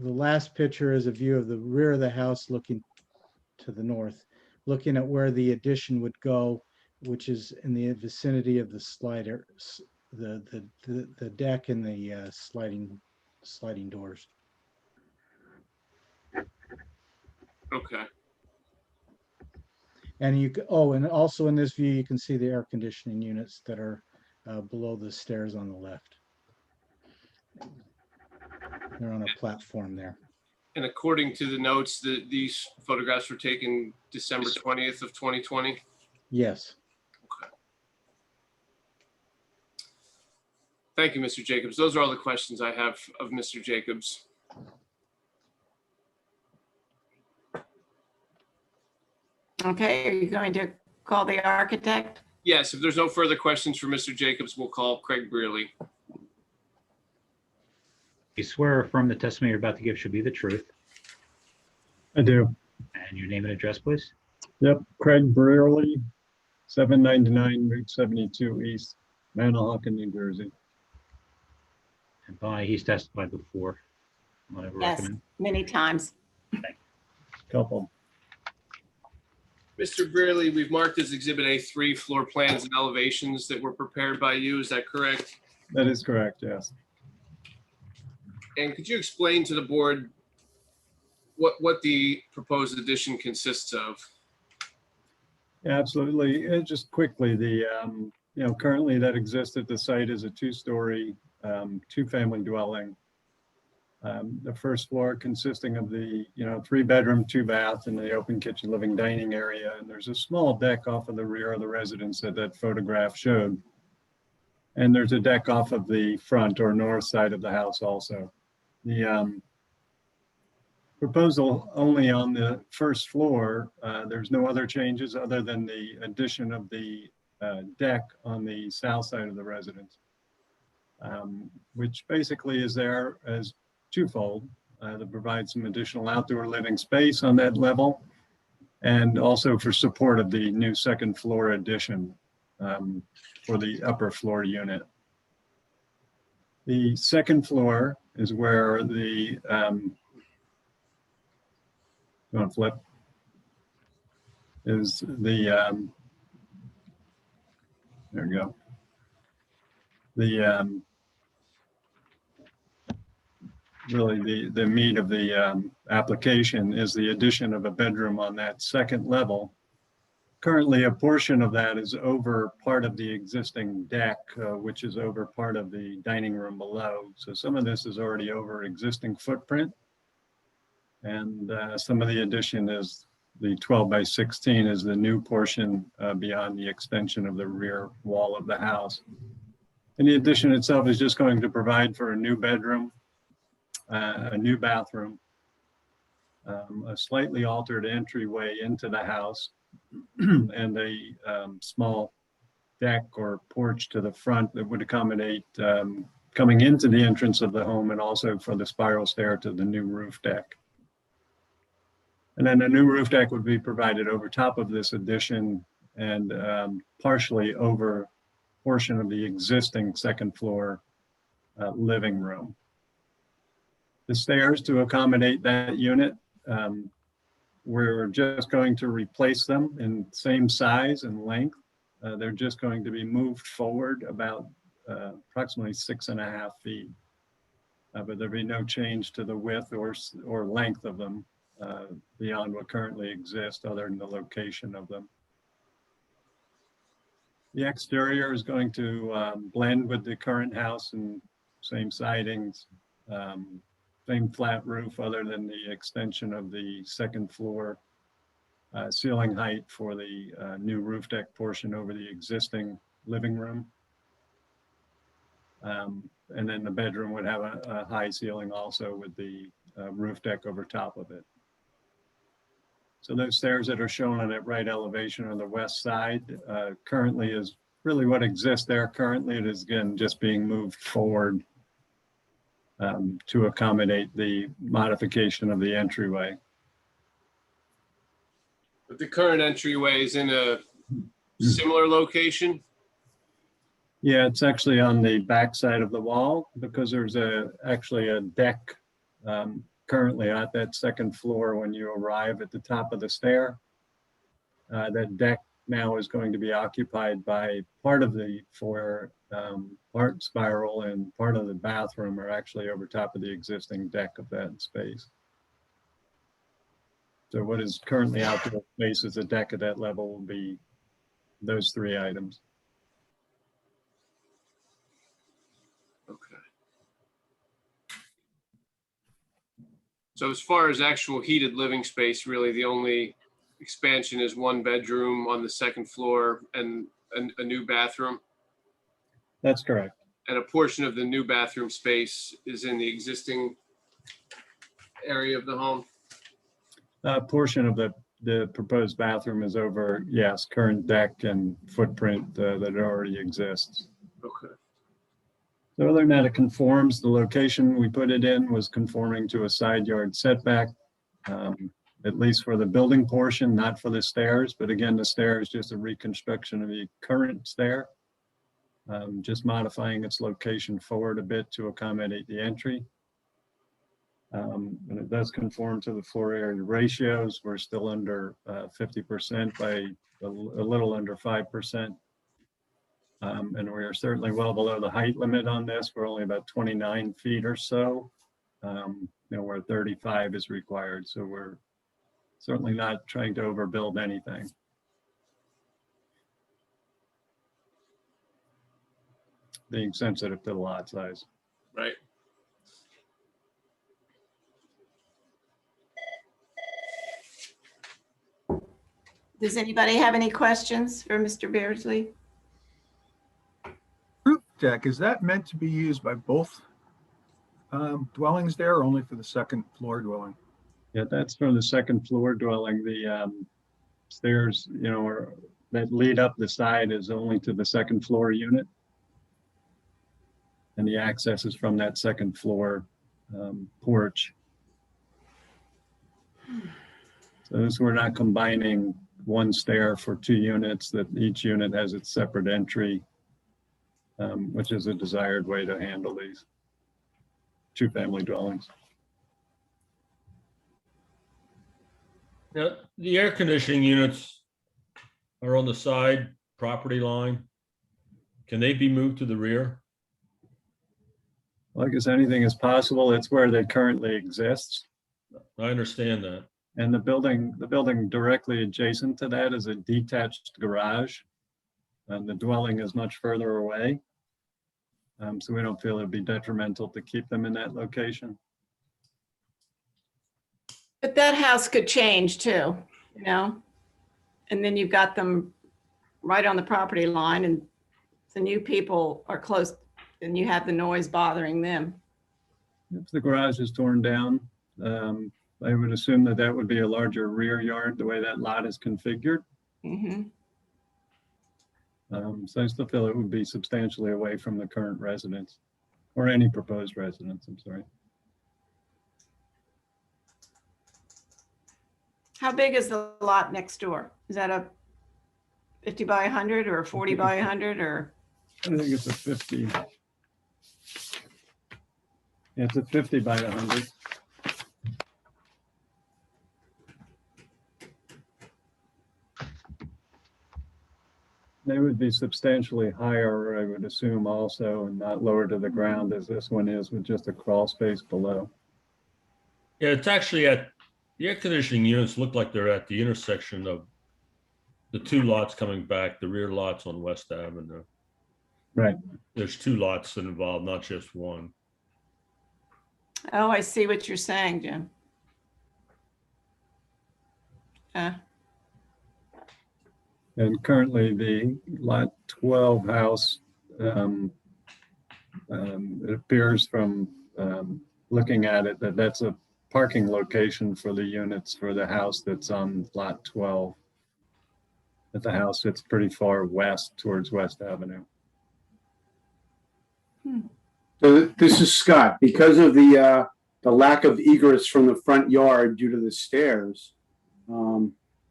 last picture is a view of the rear of the house looking to the north, looking at where the addition would go, which is in the vicinity of the slider, the deck and the sliding doors. Okay. And you, oh, and also in this view, you can see the air conditioning units that are below the stairs on the left. They're on a platform there. And according to the notes, these photographs were taken December 20th of 2020? Yes. Okay. Thank you, Mr. Jacobs. Those are all the questions I have of Mr. Jacobs. Okay, are you going to call the architect? Yes, if there's no further questions for Mr. Jacobs, we'll call Craig Brearley. You swear or affirm the testimony you're about to give should be the truth. I do. And your name and address, please. Yep, Craig Brearley, 799 Route 72 East, Manahawkin, New Jersey. And Bonnie, he's testified before. Whatever. Yes, Recommend. many times. Couple. Mr. Brearley, we've marked as Exhibit A3 floor plans and elevations that were prepared by you. Is that correct? That is correct, yes. And could you explain to the board what the proposed addition consists of? Yeah, absolutely. Just quickly, the, currently that exists at the site is a two-story, two-family dwelling. The first floor consisting of the, 3-bedroom, 2-bath, and the open kitchen, living, dining area. And there's a small deck off of the rear of the residence that photograph showed. And there's a deck off of the front or north side of the house also. The proposal only on the first floor, there's no other changes other than the addition of the deck on the south side of the residence, which basically is there as twofold to provide some additional outdoor living space on that level, and also for support of the new second floor addition for the upper floor unit. The second floor is where the, you want to flip? Is the, there we go. The, really the meat of the application is the addition of a bedroom on that second level. Currently, a portion of that is over part of the existing deck, which is over part of the dining room below. So some of this is already over existing footprint. And some of the addition is the 12/16 is the new portion beyond the extension of the rear wall of the house. And the addition itself is just going to provide for a new bedroom, a new bathroom, a slightly altered entryway into the house, and a small deck or porch to the front that would accommodate coming into the entrance of the home, and also for the spiral stair to the new roof deck. And then a new roof deck would be provided over top of this addition and partially over a portion of the existing second floor living room. The stairs to accommodate that unit, we're just going to replace them in same size and length. They're just going to be moved forward about approximately 6.5 feet. But there'll be no change to the width or length of them beyond what currently exists, other than the location of them. The exterior is going to blend with the current house and same sidings, same flat roof, other than the extension of the second floor ceiling height for the new roof deck portion over the existing living room. And then the bedroom would have a high ceiling also with the roof deck over top of it. So those stairs that are shown on that right elevation on the west side currently is really what exists there currently. It is again just being moved forward to accommodate the modification of the entryway. But the current entryway is in a similar location? Yeah, it's actually on the back side of the wall because there's actually a deck currently at that second floor when you arrive at the top of the stair. That deck now is going to be occupied by part of the foyer, part spiral, and part of the bathroom are actually over top of the existing deck of that space. So what is currently outdoor space as a deck at that level will be those three items. Okay. So as far as actual heated living space, really the only expansion is one bedroom on the second floor and a new bathroom? That's correct. And a portion of the new bathroom space is in the existing area of the home? A portion of the proposed bathroom is over, yes, current deck and footprint that already exists. Okay. So other than that, it conforms. The location we put it in was conforming to a side yard setback, at least for the building portion, not for the stairs. But again, the stair is just a reconstruction of the current stair, just modifying its location forward a bit to accommodate the entry. And it does conform to the floor area ratios. We're still under 50% by a little under 5%. And we are certainly well below the height limit on this. We're only about 29 feet or so, where 35 is required. So we're certainly not trying to overbuild anything. Being sensitive to the lot size. Right. Does anybody have any questions for Mr. Beardsley? Roof deck, is that meant to be used by both dwellings there or only for the second floor dwelling? Yeah, that's for the second floor dwelling. The stairs, that lead up the side is only to the second floor unit. And the access is from that second floor porch. So this, we're not combining one stair for two units, that each unit has its separate entry, which is a desired way to handle these two-family dwellings. Now, the air conditioning units are on the side property line. Can they be moved to the rear? Well, I guess anything is possible. It's where they currently exist. I understand that. And the building directly adjacent to that is a detached garage. And the dwelling is much further away. So we don't feel it'd be detrimental to keep them in that location. But that house could change too, and then you've got them right on the property line and the new people are close and you have the noise bothering them. If the garage is torn down, I would assume that would be a larger rear yard, the way that lot is configured. Mm-hmm. So I still feel it would be substantially away from the current residence or any proposed residence, I'm sorry. How big is the lot next door? Is that a 50 by 100 or a 40 by 100 or? I think it's a 50. Yeah, it's a 50 by 100. They would be substantially higher, I would assume also, and not lower to the ground as this one is, with just a crawl space below. Yeah, it's actually the air conditioning units look like they're at the intersection of the two lots coming back, the rear lots on West Avenue. Right. There's two lots involved, not just one. Oh, I see what you're saying, Jim. And currently the lot 12 house, it appears from looking at it that that's a parking location for the units for the house that's on lot 12. But the house sits pretty far west towards West Avenue. So this is Scott. Because of the lack of egress from the front yard due to the stairs,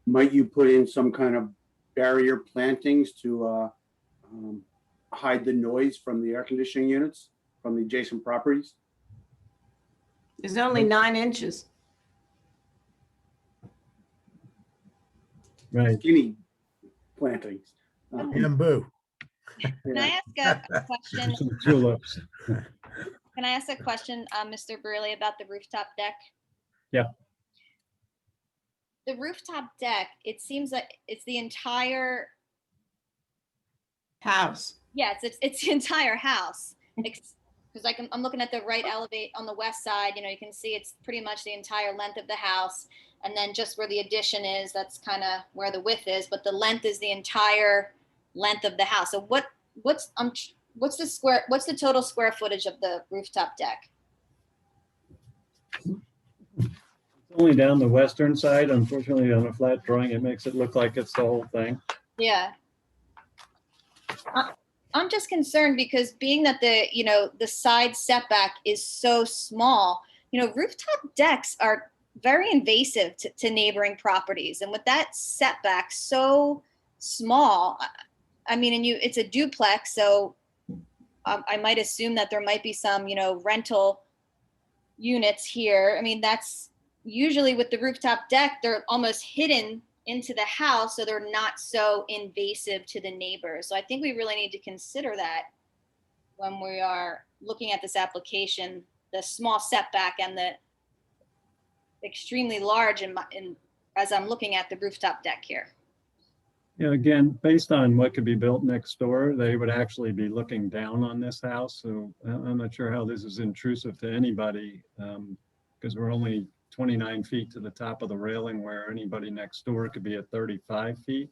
might you put in some kind of barrier plantings to hide the noise from the air conditioning units from the adjacent properties? There's only 9 inches. Right. Skinny plantings. Bamboo. Can I ask a question? Some tulips. Can I ask a question, Mr. Burley, about the rooftop deck? Yeah. The rooftop deck, it seems like it's the entire, House. yeah, it's the entire house. Because I'm looking at the right elevate on the west side, you know, you can see it's pretty much the entire length of the house. And then just where the addition is, that's kind of where the width is, but the length is the entire length of the house. So what's the total square footage of the rooftop deck? It's only down the western side. Unfortunately, on a flat drawing, it makes it look like it's the whole thing. Yeah. I'm just concerned because being that the side setback is so small, rooftop decks are very invasive to neighboring properties. And with that setback so small, I mean, and it's a duplex, so I might assume that there might be some, rental units here. I mean, that's usually with the rooftop deck, they're almost hidden into the house, so they're not so invasive to the neighbors. So I think we really need to consider that when we are looking at this application, the small setback and the extremely large as I'm looking at the rooftop deck here. Yeah, again, based on what could be built next door, they would actually be looking down on this house. So I'm not sure how this is intrusive to anybody, because we're only 29 feet to the top of the railing, where anybody next door could be at 35 feet.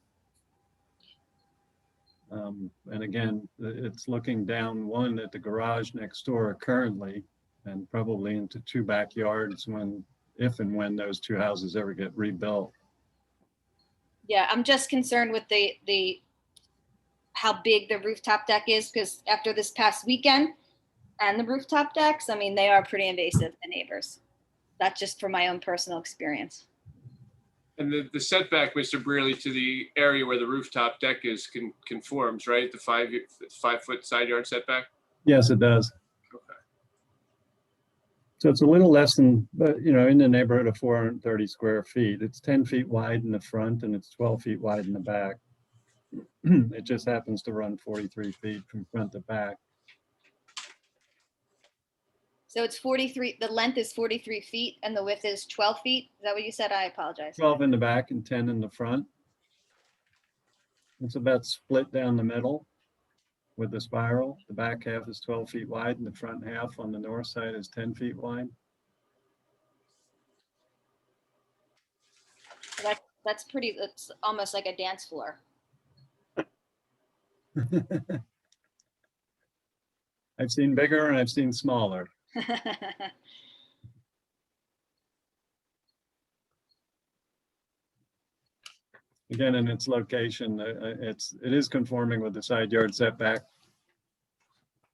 And again, it's looking down one at the garage next door currently, and probably into 2 backyards if and when those 2 houses ever get rebuilt. Yeah, I'm just concerned with the how big the rooftop deck is, because after this past weekend and the rooftop decks, I mean, they are pretty invasive to neighbors. That's just from my own personal experience. And the setback, Mr. Brearley, to the area where the rooftop deck is conforms, right? The 5-foot side yard setback? Yes, it does. Okay. So it's a little less than, but in the neighborhood of 430 square feet. It's 10 feet wide in the front and it's 12 feet wide in the back. It just happens to run 43 feet from front to back. So it's 43, the length is 43 feet and the width is 12 feet. Is that what you said? I apologize. 12 in the back and 10 in the front. It's about split down the middle with the spiral. The back half is 12 feet wide and the front half on the north side is 10 feet wide. That's pretty, it's almost like a dance floor. I've seen bigger and I've seen smaller. Again, in its location, it is conforming with the side yard setback.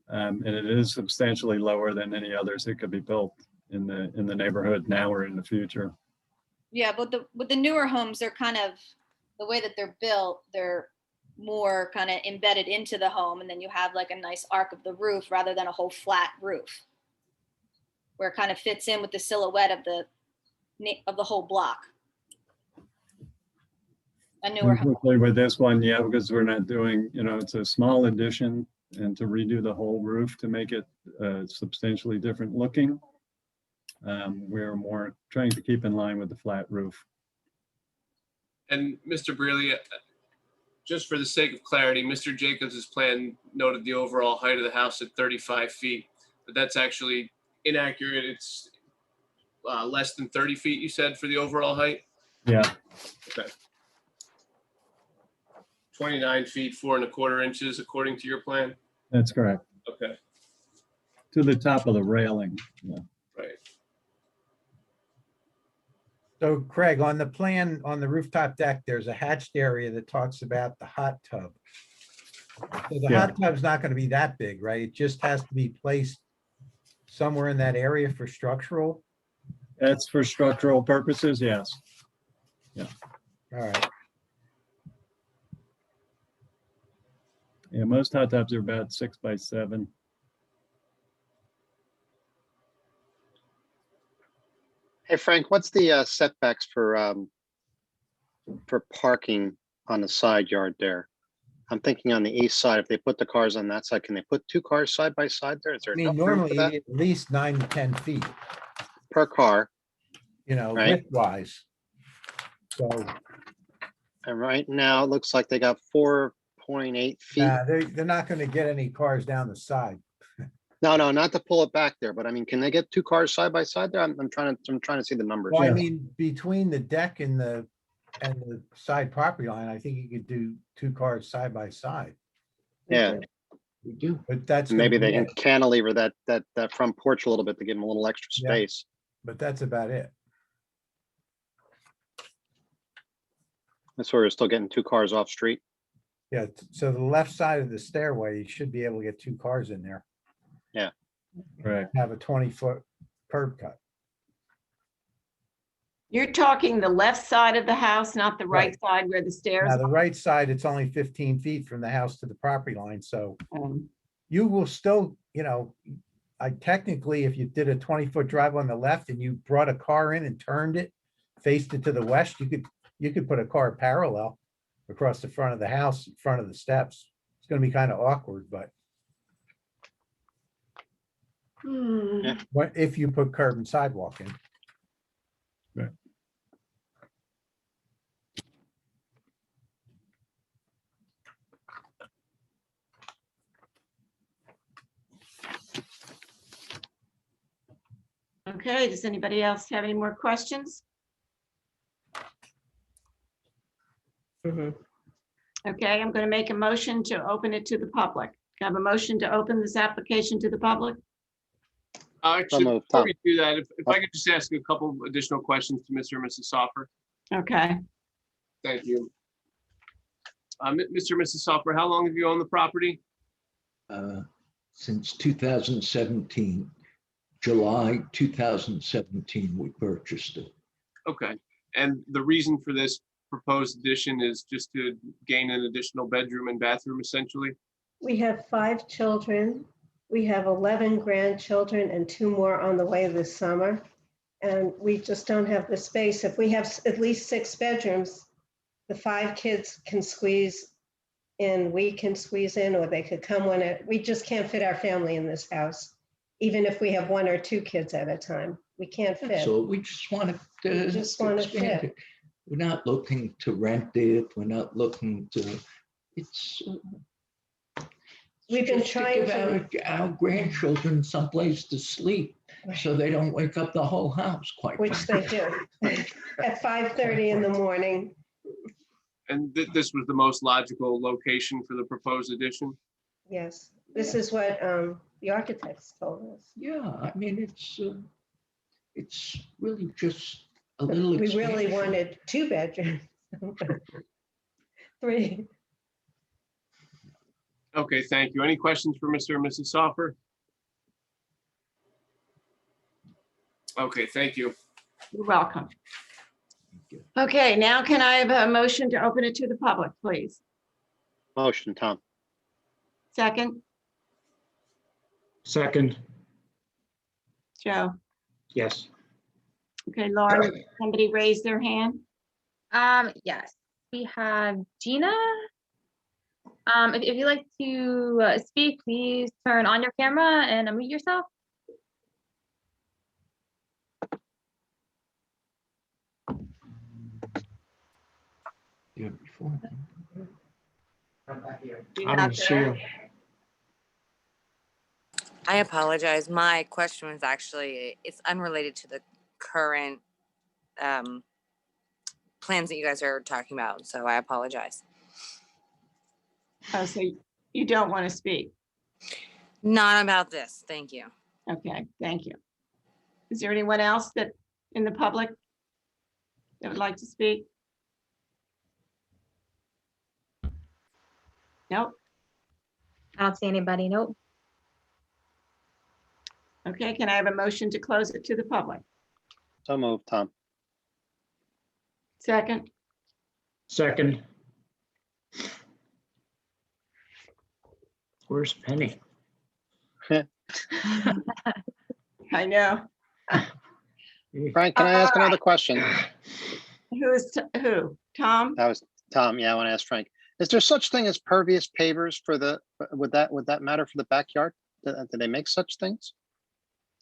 And it is substantially lower than any others that could be built in the neighborhood now or in the future. Yeah, but with the newer homes, they're kind of, the way that they're built, they're more kind of embedded into the home, and then you have like a nice arc of the roof rather than a whole flat roof, where it kind of fits in with the silhouette of the whole block. A newer home. Hopefully with this one, yeah, because we're not doing, it's a small addition, and to redo the whole roof to make it substantially different looking. We're more trying to keep in line with the flat roof. And Mr. Brearley, just for the sake of clarity, Mr. Jacobs's plan noted the overall height of the house at 35 feet, but that's actually inaccurate. It's less than 30 feet, you said, for the overall height? Yeah. Okay. 29 feet, 4 1/4 inches, according to your plan? That's correct. Okay, To the top of the railing. Yeah. right. So Craig, on the plan, on the rooftop deck, there's a hatched area that talks about the hot tub. So the Yeah. hot tub's not gonna be that big, right? It just has to be placed somewhere in that area for structural. That's for structural purposes, yes. All right. Yeah, most hot tubs are about 6 by 7. Hey, Frank, what's the setbacks for parking on the side yard there? I'm thinking on the east side, if they put the cars on that side, can they put 2 cars side by side there? Is there I mean, enough room normally for you that need at least 9 to 10 feet, per car? Right. width wise. So, And right now, it looks like they got 4.8 feet. they're not gonna get any cars down the side. No, not to pull it back there, but I mean, can they get 2 cars side by side there? I'm trying to see the numbers. Well, I Yeah. mean, between the deck and the side property line, I think you could do 2 cars side by side, Yeah, We do. but that's. maybe gonna they be can it. cantilever that front porch a little bit to give them a little extra Yeah. space. But that's about it. That's where we're still getting 2 cars off street. Yeah, so the left side of the stairway, you should be able to get 2 cars in there. Right. Have a 20-foot curb cut. You're talking the left side of the house, not the right side where the stairs Now, the are? right side, it's only 15 feet from the house to the property line, so Um, you will still, I technically, if you did a 20-foot drive on the left and you brought a car in and turned it, faced it to the west, you could put a car parallel across the front of the house, in front of the steps. It's gonna be kind of awkward, but if you put curb and sidewalk in. Okay, does anybody else have any more questions? Okay, I'm going to make a motion to open it to the public. Can I have a motion to open this application to the public? Actually, moved, before Tom. we do that, if I could just ask a couple additional questions to Mr. and Mrs. Soffer. Okay, Thank you. Mr. and Mrs. Soffer, how long have you owned the property? Since 2017, July 2017, we purchased it. Okay, and the reason for this proposed addition is just to gain an additional bedroom and bathroom, essentially? We have 5 children. We have 11 grandchildren and 2 more on the way this summer. And we just don't have the space. If we have at least 6 bedrooms, the 5 kids can squeeze in, we can squeeze in, or they could come we just can't fit our family in this house. Even if we have 1 or 2 kids at a time, we can't fit. So we just want to. Just want to expand fit. it. We're not looking to rent it. We're not looking to, it's. We've been just to trying give to- our grandchildren someplace to sleep so they don't wake up the whole house, quite Which they frankly. do at 5:30 in the morning. And this was the most logical location for the proposed addition? Yes, this is what the architects told us. Yeah, I mean, it's really just a little. We really expansion. wanted 2 bedrooms. 3. Okay, thank you. Any questions for Mr. and Mrs. Soffer? Okay, thank you. you're welcome. Okay, now can I have a motion to open it to the public, please? Motion, Tom. Second, Second, Joe. yes. Okay, Laura, somebody raised their hand? Yes, we have Gina. If you'd like to speak, please turn on your camera and unmute yourself. Yeah, before. I don't see you. I apologize. My question was actually, it's unrelated to the current plans that you guys are talking about, so I apologize. Oh, so you don't want to speak? Not about this, thank you. Okay, thank you. Is there anyone else that in the public? that would like to speak? Nope. I don't see anybody. Nope. Okay, can I have a motion to close it to the public? So moved, Tom. Second, Second. Where's Penny? I know. Frank, can I ask another question? Who? Tom? That was Tom. Yeah, I want to ask Frank. Is there such thing as pervious pavers for the, would that matter for the backyard? Do they make such things?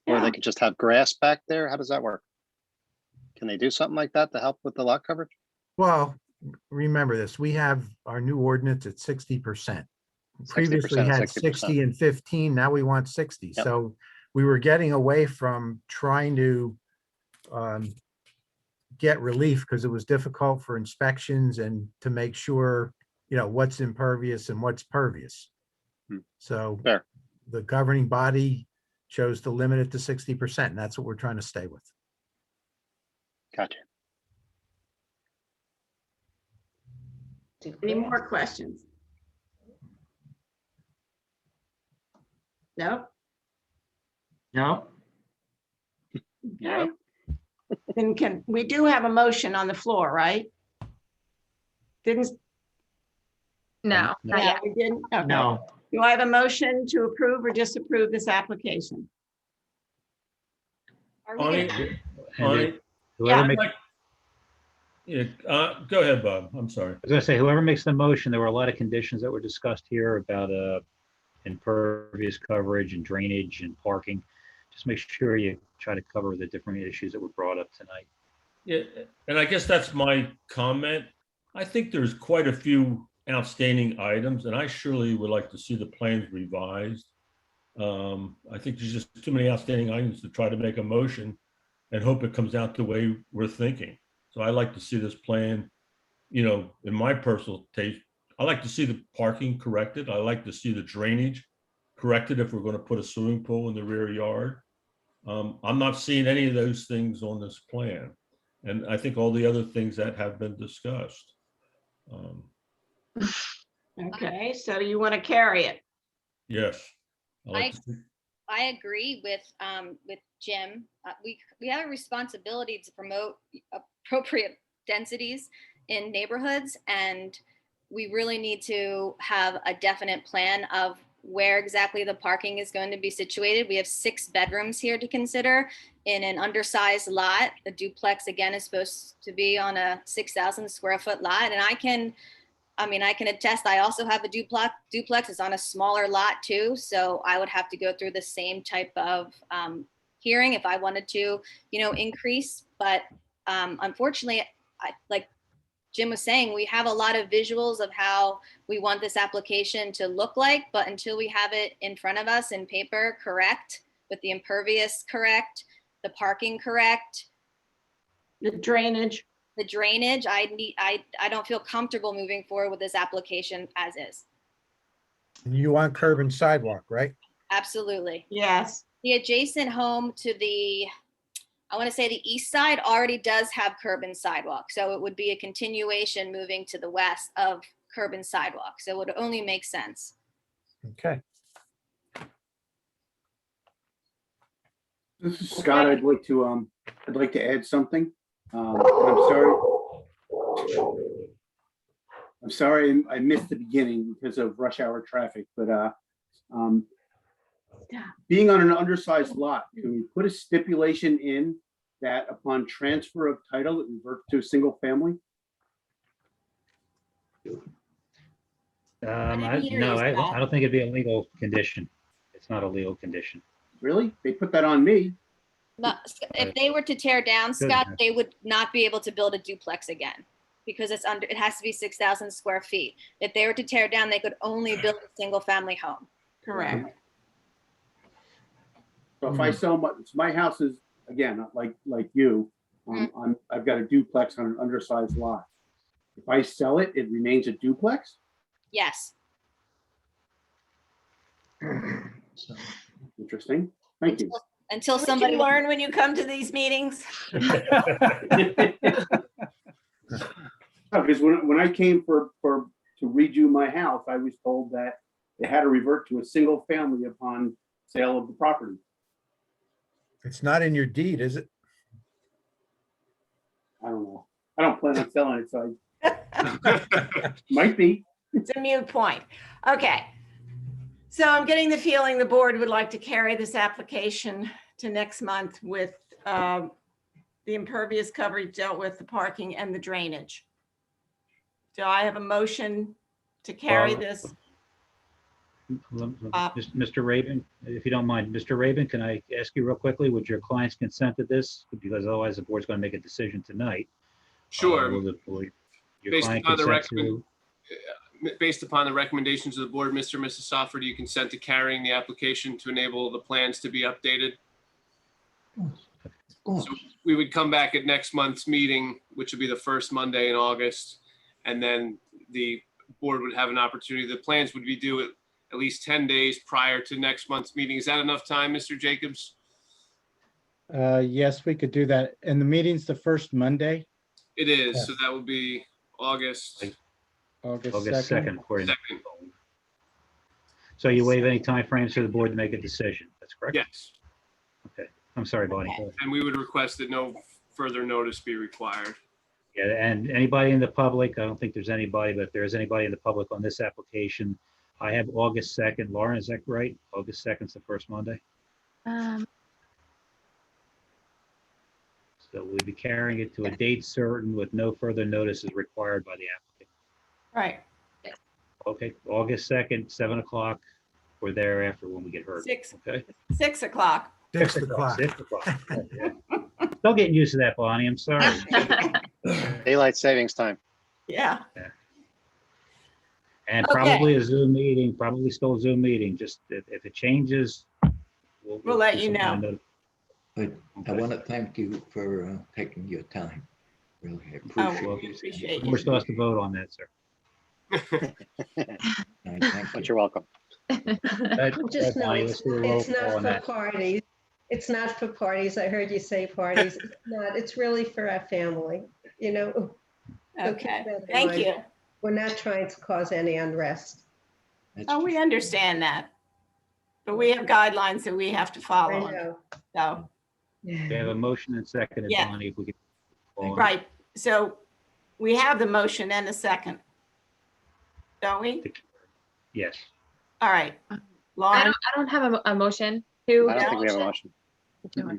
Or Yeah. they could just have grass back there? How does that work? Can they do something like that to help with the lot coverage? Well, remember this, we have our new ordinance at 60%. 60% Previously and had 60%. 60 and 15, now we want 60. Yep. So we were getting away from trying to get relief because it was difficult for inspections and to make sure, what's impervious and what's pervious. So Fair. the governing body chose to limit it to 60%, and that's what we're trying to stay with. Gotcha. Any more questions? No? No? Okay. Then we do have a motion on the floor, right? Didn't, No, not yeah, yet. we didn't? Okay. No. Do I have a motion to approve or disapprove this application? Are we On gonna- it, on it. Whoever Yeah, makes, Yeah, go ahead, Bob. I'm sorry. I was gonna say, whoever makes the motion, there were a lot of conditions that were discussed here about impervious coverage and drainage and parking. Just make sure you try to cover the different issues that were brought up tonight. Yeah, and I guess that's my comment. I think there's quite a few outstanding items, and I surely would like to see the plans revised. I think there's just too many outstanding items to try to make a motion and hope it comes out the way we're thinking. So I like to see this plan, in my personal taste. I like to see the parking corrected. I like to see the drainage corrected if we're going to put a swimming pool in the rear yard. I'm not seeing any of those things on this plan. And I think all the other things that have been discussed. Okay, so you want to carry it? Yes. I like to see- I agree with Jim. We have a responsibility to promote appropriate densities in neighborhoods, and we really need to have a definite plan of where exactly the parking is going to be situated. We have 6 bedrooms here to consider in an undersized lot. The duplex, again, is supposed to be on a 6,000 square foot lot, and I can attest, I also have a duplex. It's on a smaller lot too. So I would have to go through the same type of hearing if I wanted to, increase. But unfortunately, like Jim was saying, we have a lot of visuals of how we want this application to look like, but until we have it in front of us in paper, correct, with the impervious correct, the parking correct, The drainage? the drainage, I don't feel comfortable moving forward with this application as is. You want curb and sidewalk, right? Absolutely. Yes. The adjacent home to the, I want to say the east side already does have curb and sidewalk. So it would be a continuation moving to the west of curb and sidewalk. So it would only make sense. Okay. This is Scott. I'd like to add something. And I'm sorry I missed the beginning because of rush hour traffic, but being on an undersized lot, can we put a stipulation in that upon transfer of title, it reverts to a single family? Whatever heater No, is I that? don't think it'd be a legal condition. It's not a legal condition. Really? They put that on me. No, if they were to tear down, Scott, they would not be able to build a duplex again because it has to be 6,000 square feet. If they were to tear down, they could only build a single family home. Correct. So if I sell my house is, again, like you, I've got a duplex on an undersized lot. If I sell it, it remains a duplex? Yes. Interesting. Thank you. Until What somebody you learn when you come to these meetings? Because when I came to redo my house, I was told that it had to revert to a single family upon sale of the property. It's not in your deed, is it? I don't know. I don't plan on selling it, so might be. It's a moot point. Okay. So I'm getting the feeling the board would like to carry this application to next month with the impervious coverage dealt with, the parking and the drainage. Do I have a motion to carry this? Mr. Raven, if you don't mind, Mr. Raven, can I ask you real quickly, would your clients consent to this? Because otherwise the board's going to make a decision tonight. Sure. Will your Based client upon the consent to? Based upon the recommendations of the board, Mr. and Mrs. Soffer, do you consent to carrying the application to enable the plans to be updated? So we would come back at next month's meeting, which would be the first Monday in August. And then the board would have an opportunity. The plans would be due at least 10 days prior to next month's meeting. Is that enough time, Mr. Jacobs? Yes, we could do that. And the meeting's the first Monday, It is. Yes. So that would be August August August 2nd. 2nd, according to. 2nd. So you waive any time frames for the board to make a decision. That's correct? Yes. Okay. I'm sorry, Bonnie. Okay. And we would request that no further notice be required. Yeah, and anybody in the public, I don't think there's anybody, but if there's anybody in the public on this application, I have August 2nd. Lauren, is that right? August 2nd is the first Monday. So we'll be carrying it to a date certain with no further notices required by the applicant. Right. Okay, August 2nd, 7 o'clock, or thereafter when we get heard. 6 Okay? 6 o'clock. 6 o'clock. 6 o'clock. Oh, yeah. Still getting used to that, Bonnie, I'm sorry. Daylight savings time. Yeah. And Okay. probably a Zoom meeting, probably still a Zoom meeting, just if it changes. We'll let do you some kind know. of But I Okay. want to thank you for taking your time. Really, I Oh, appreciate we it. appreciate We're you. supposed to vote on that, sir. I thank But you. you're welcome. Just know Bonnie, it's let's do a roll it's call not on for that. parties. It's not for parties. I heard you say parties. It's not. It's really for our family, you know. So keep Okay. that in Thank mind. you. We're not trying to cause any unrest. That's Oh, we understand that. But we have guidelines that we have to I follow. know. So, We have a motion and seconded, Yeah. Bonnie, if we could. call on- right. So we have the motion and a second. Don't we? Yes. All right. I Lauren, don't have a motion. Who? I don't think we have a motion.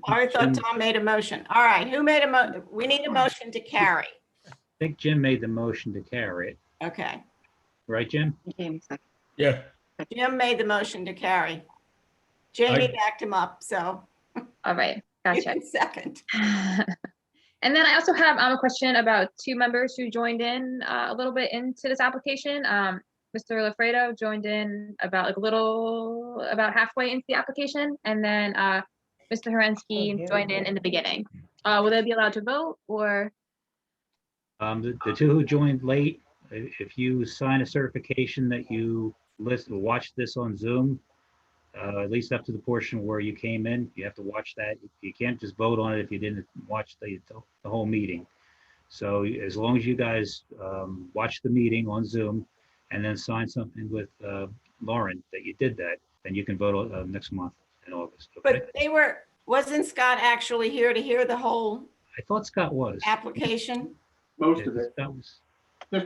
I thought Tom made a motion. All right. Who made we need a motion to carry. I think Jim made the motion to carry it, Okay. right, Jim? Yeah, Jim made the motion to carry. Jamie backed him up, so All right, you gotcha. can second. And then I also have a question about two members who joined in a little bit into this application. Mr. Lafredo joined in about about halfway into the application, and then Mr. Herensky joined in the beginning. Will they be allowed to vote, or? The two who joined late, if you sign a certification that you watch this on Zoom, at least up to the portion where you came in, you have to watch that. You can't just vote on it if you didn't watch the whole meeting. So as long as you guys watch the meeting on Zoom and then sign something with Lauren that you did that, then you can vote next month in August. Okay? But wasn't Scott actually here to hear the whole I thought Scott was. application? Most of it, That was,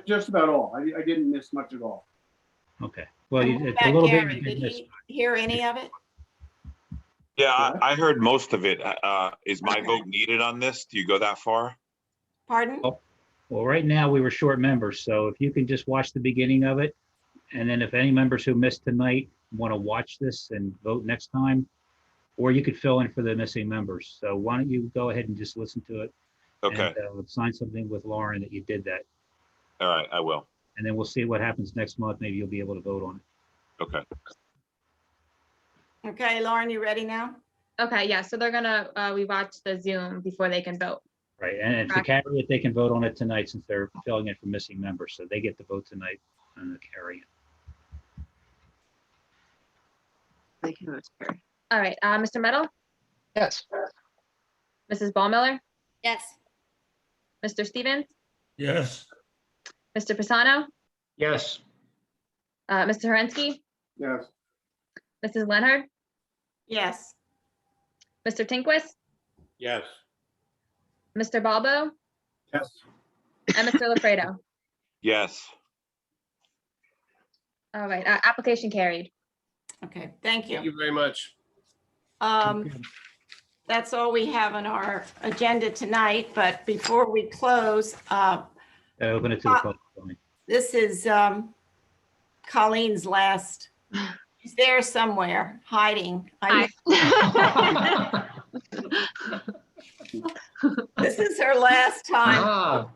just about all. I didn't miss much at all. okay. Well, And it's what a about little Garen? bit. Did he hear any of it? Yeah, I heard most of it. Is my Okay. vote needed on this? Do you go that far? Pardon? Well, right now, we were short members, so if you can just watch the beginning of it, and then if any members who missed tonight want to watch this and vote next time, or you could fill in for the missing members. So why don't you go ahead and just listen to it? Okay, And sign something with Lauren that you did that, all right, I will. and then we'll see what happens next month. Maybe you'll be able to vote on it. Okay. Okay, Lauren, you ready now? Okay, yeah, so they're gonna rewatch the Zoom before they can vote. Right, and to carry it, they can vote on it tonight since they're filling it for missing members, so they get to vote tonight on the carry it. All right, Mr. Meadow, Yes. Mrs. Ballmiller, Yes. Mr. Stevens, yes, Mr. Pisano, Yes. Mr. Herensky, Yes. Mrs. Leonard, Yes. Mr. Tinquist, Yes. Mr. Balbo, Yes. and Mr. LaFredo. Yes. All right, application carried. Okay, thank Thank you. you very much. That's all we have on our agenda tonight, but before we close, Open it to the public. Tony. this is Colleen's last. She's there somewhere, hiding. This is her last time Ah,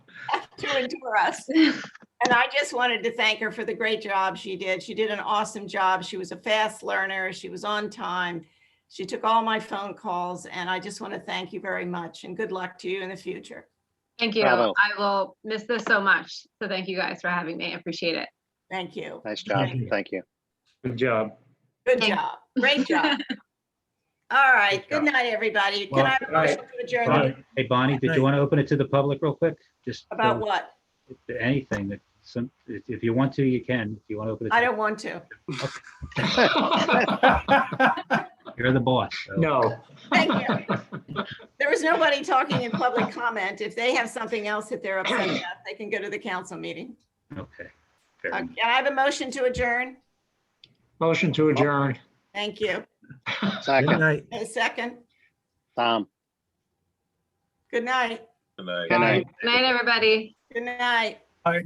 to endure us. And I just wanted to thank her for the great job she did. She did an awesome job. She was a fast learner. She was on time. She took all my phone calls, and I just want to thank you very much and good luck to you in the future. Thank you. Bravo. I will miss this so much. So thank you guys for having me. I appreciate it. Thank you. Nice job. Thank you. Good job. Good job. Great job. All right. Good night, everybody. Can I have a Well, motion to adjourn? the Bonnie- meeting? Hey, Bonnie, did you want to open it to the public real quick? Just About what? anything that if you want to, you can. If you want to open it. I don't want to. You're the boss. so. no. Thank you. There was nobody talking in public comment. If they have something else that they're upset about, they can go to the council meeting. Okay. Fair Can enough. I have a motion to adjourn? Motion to adjourn. Thank you. Good Second, night. A second. Tom. Good night. Good night. Good night. Good night, everybody. Good night. Aye.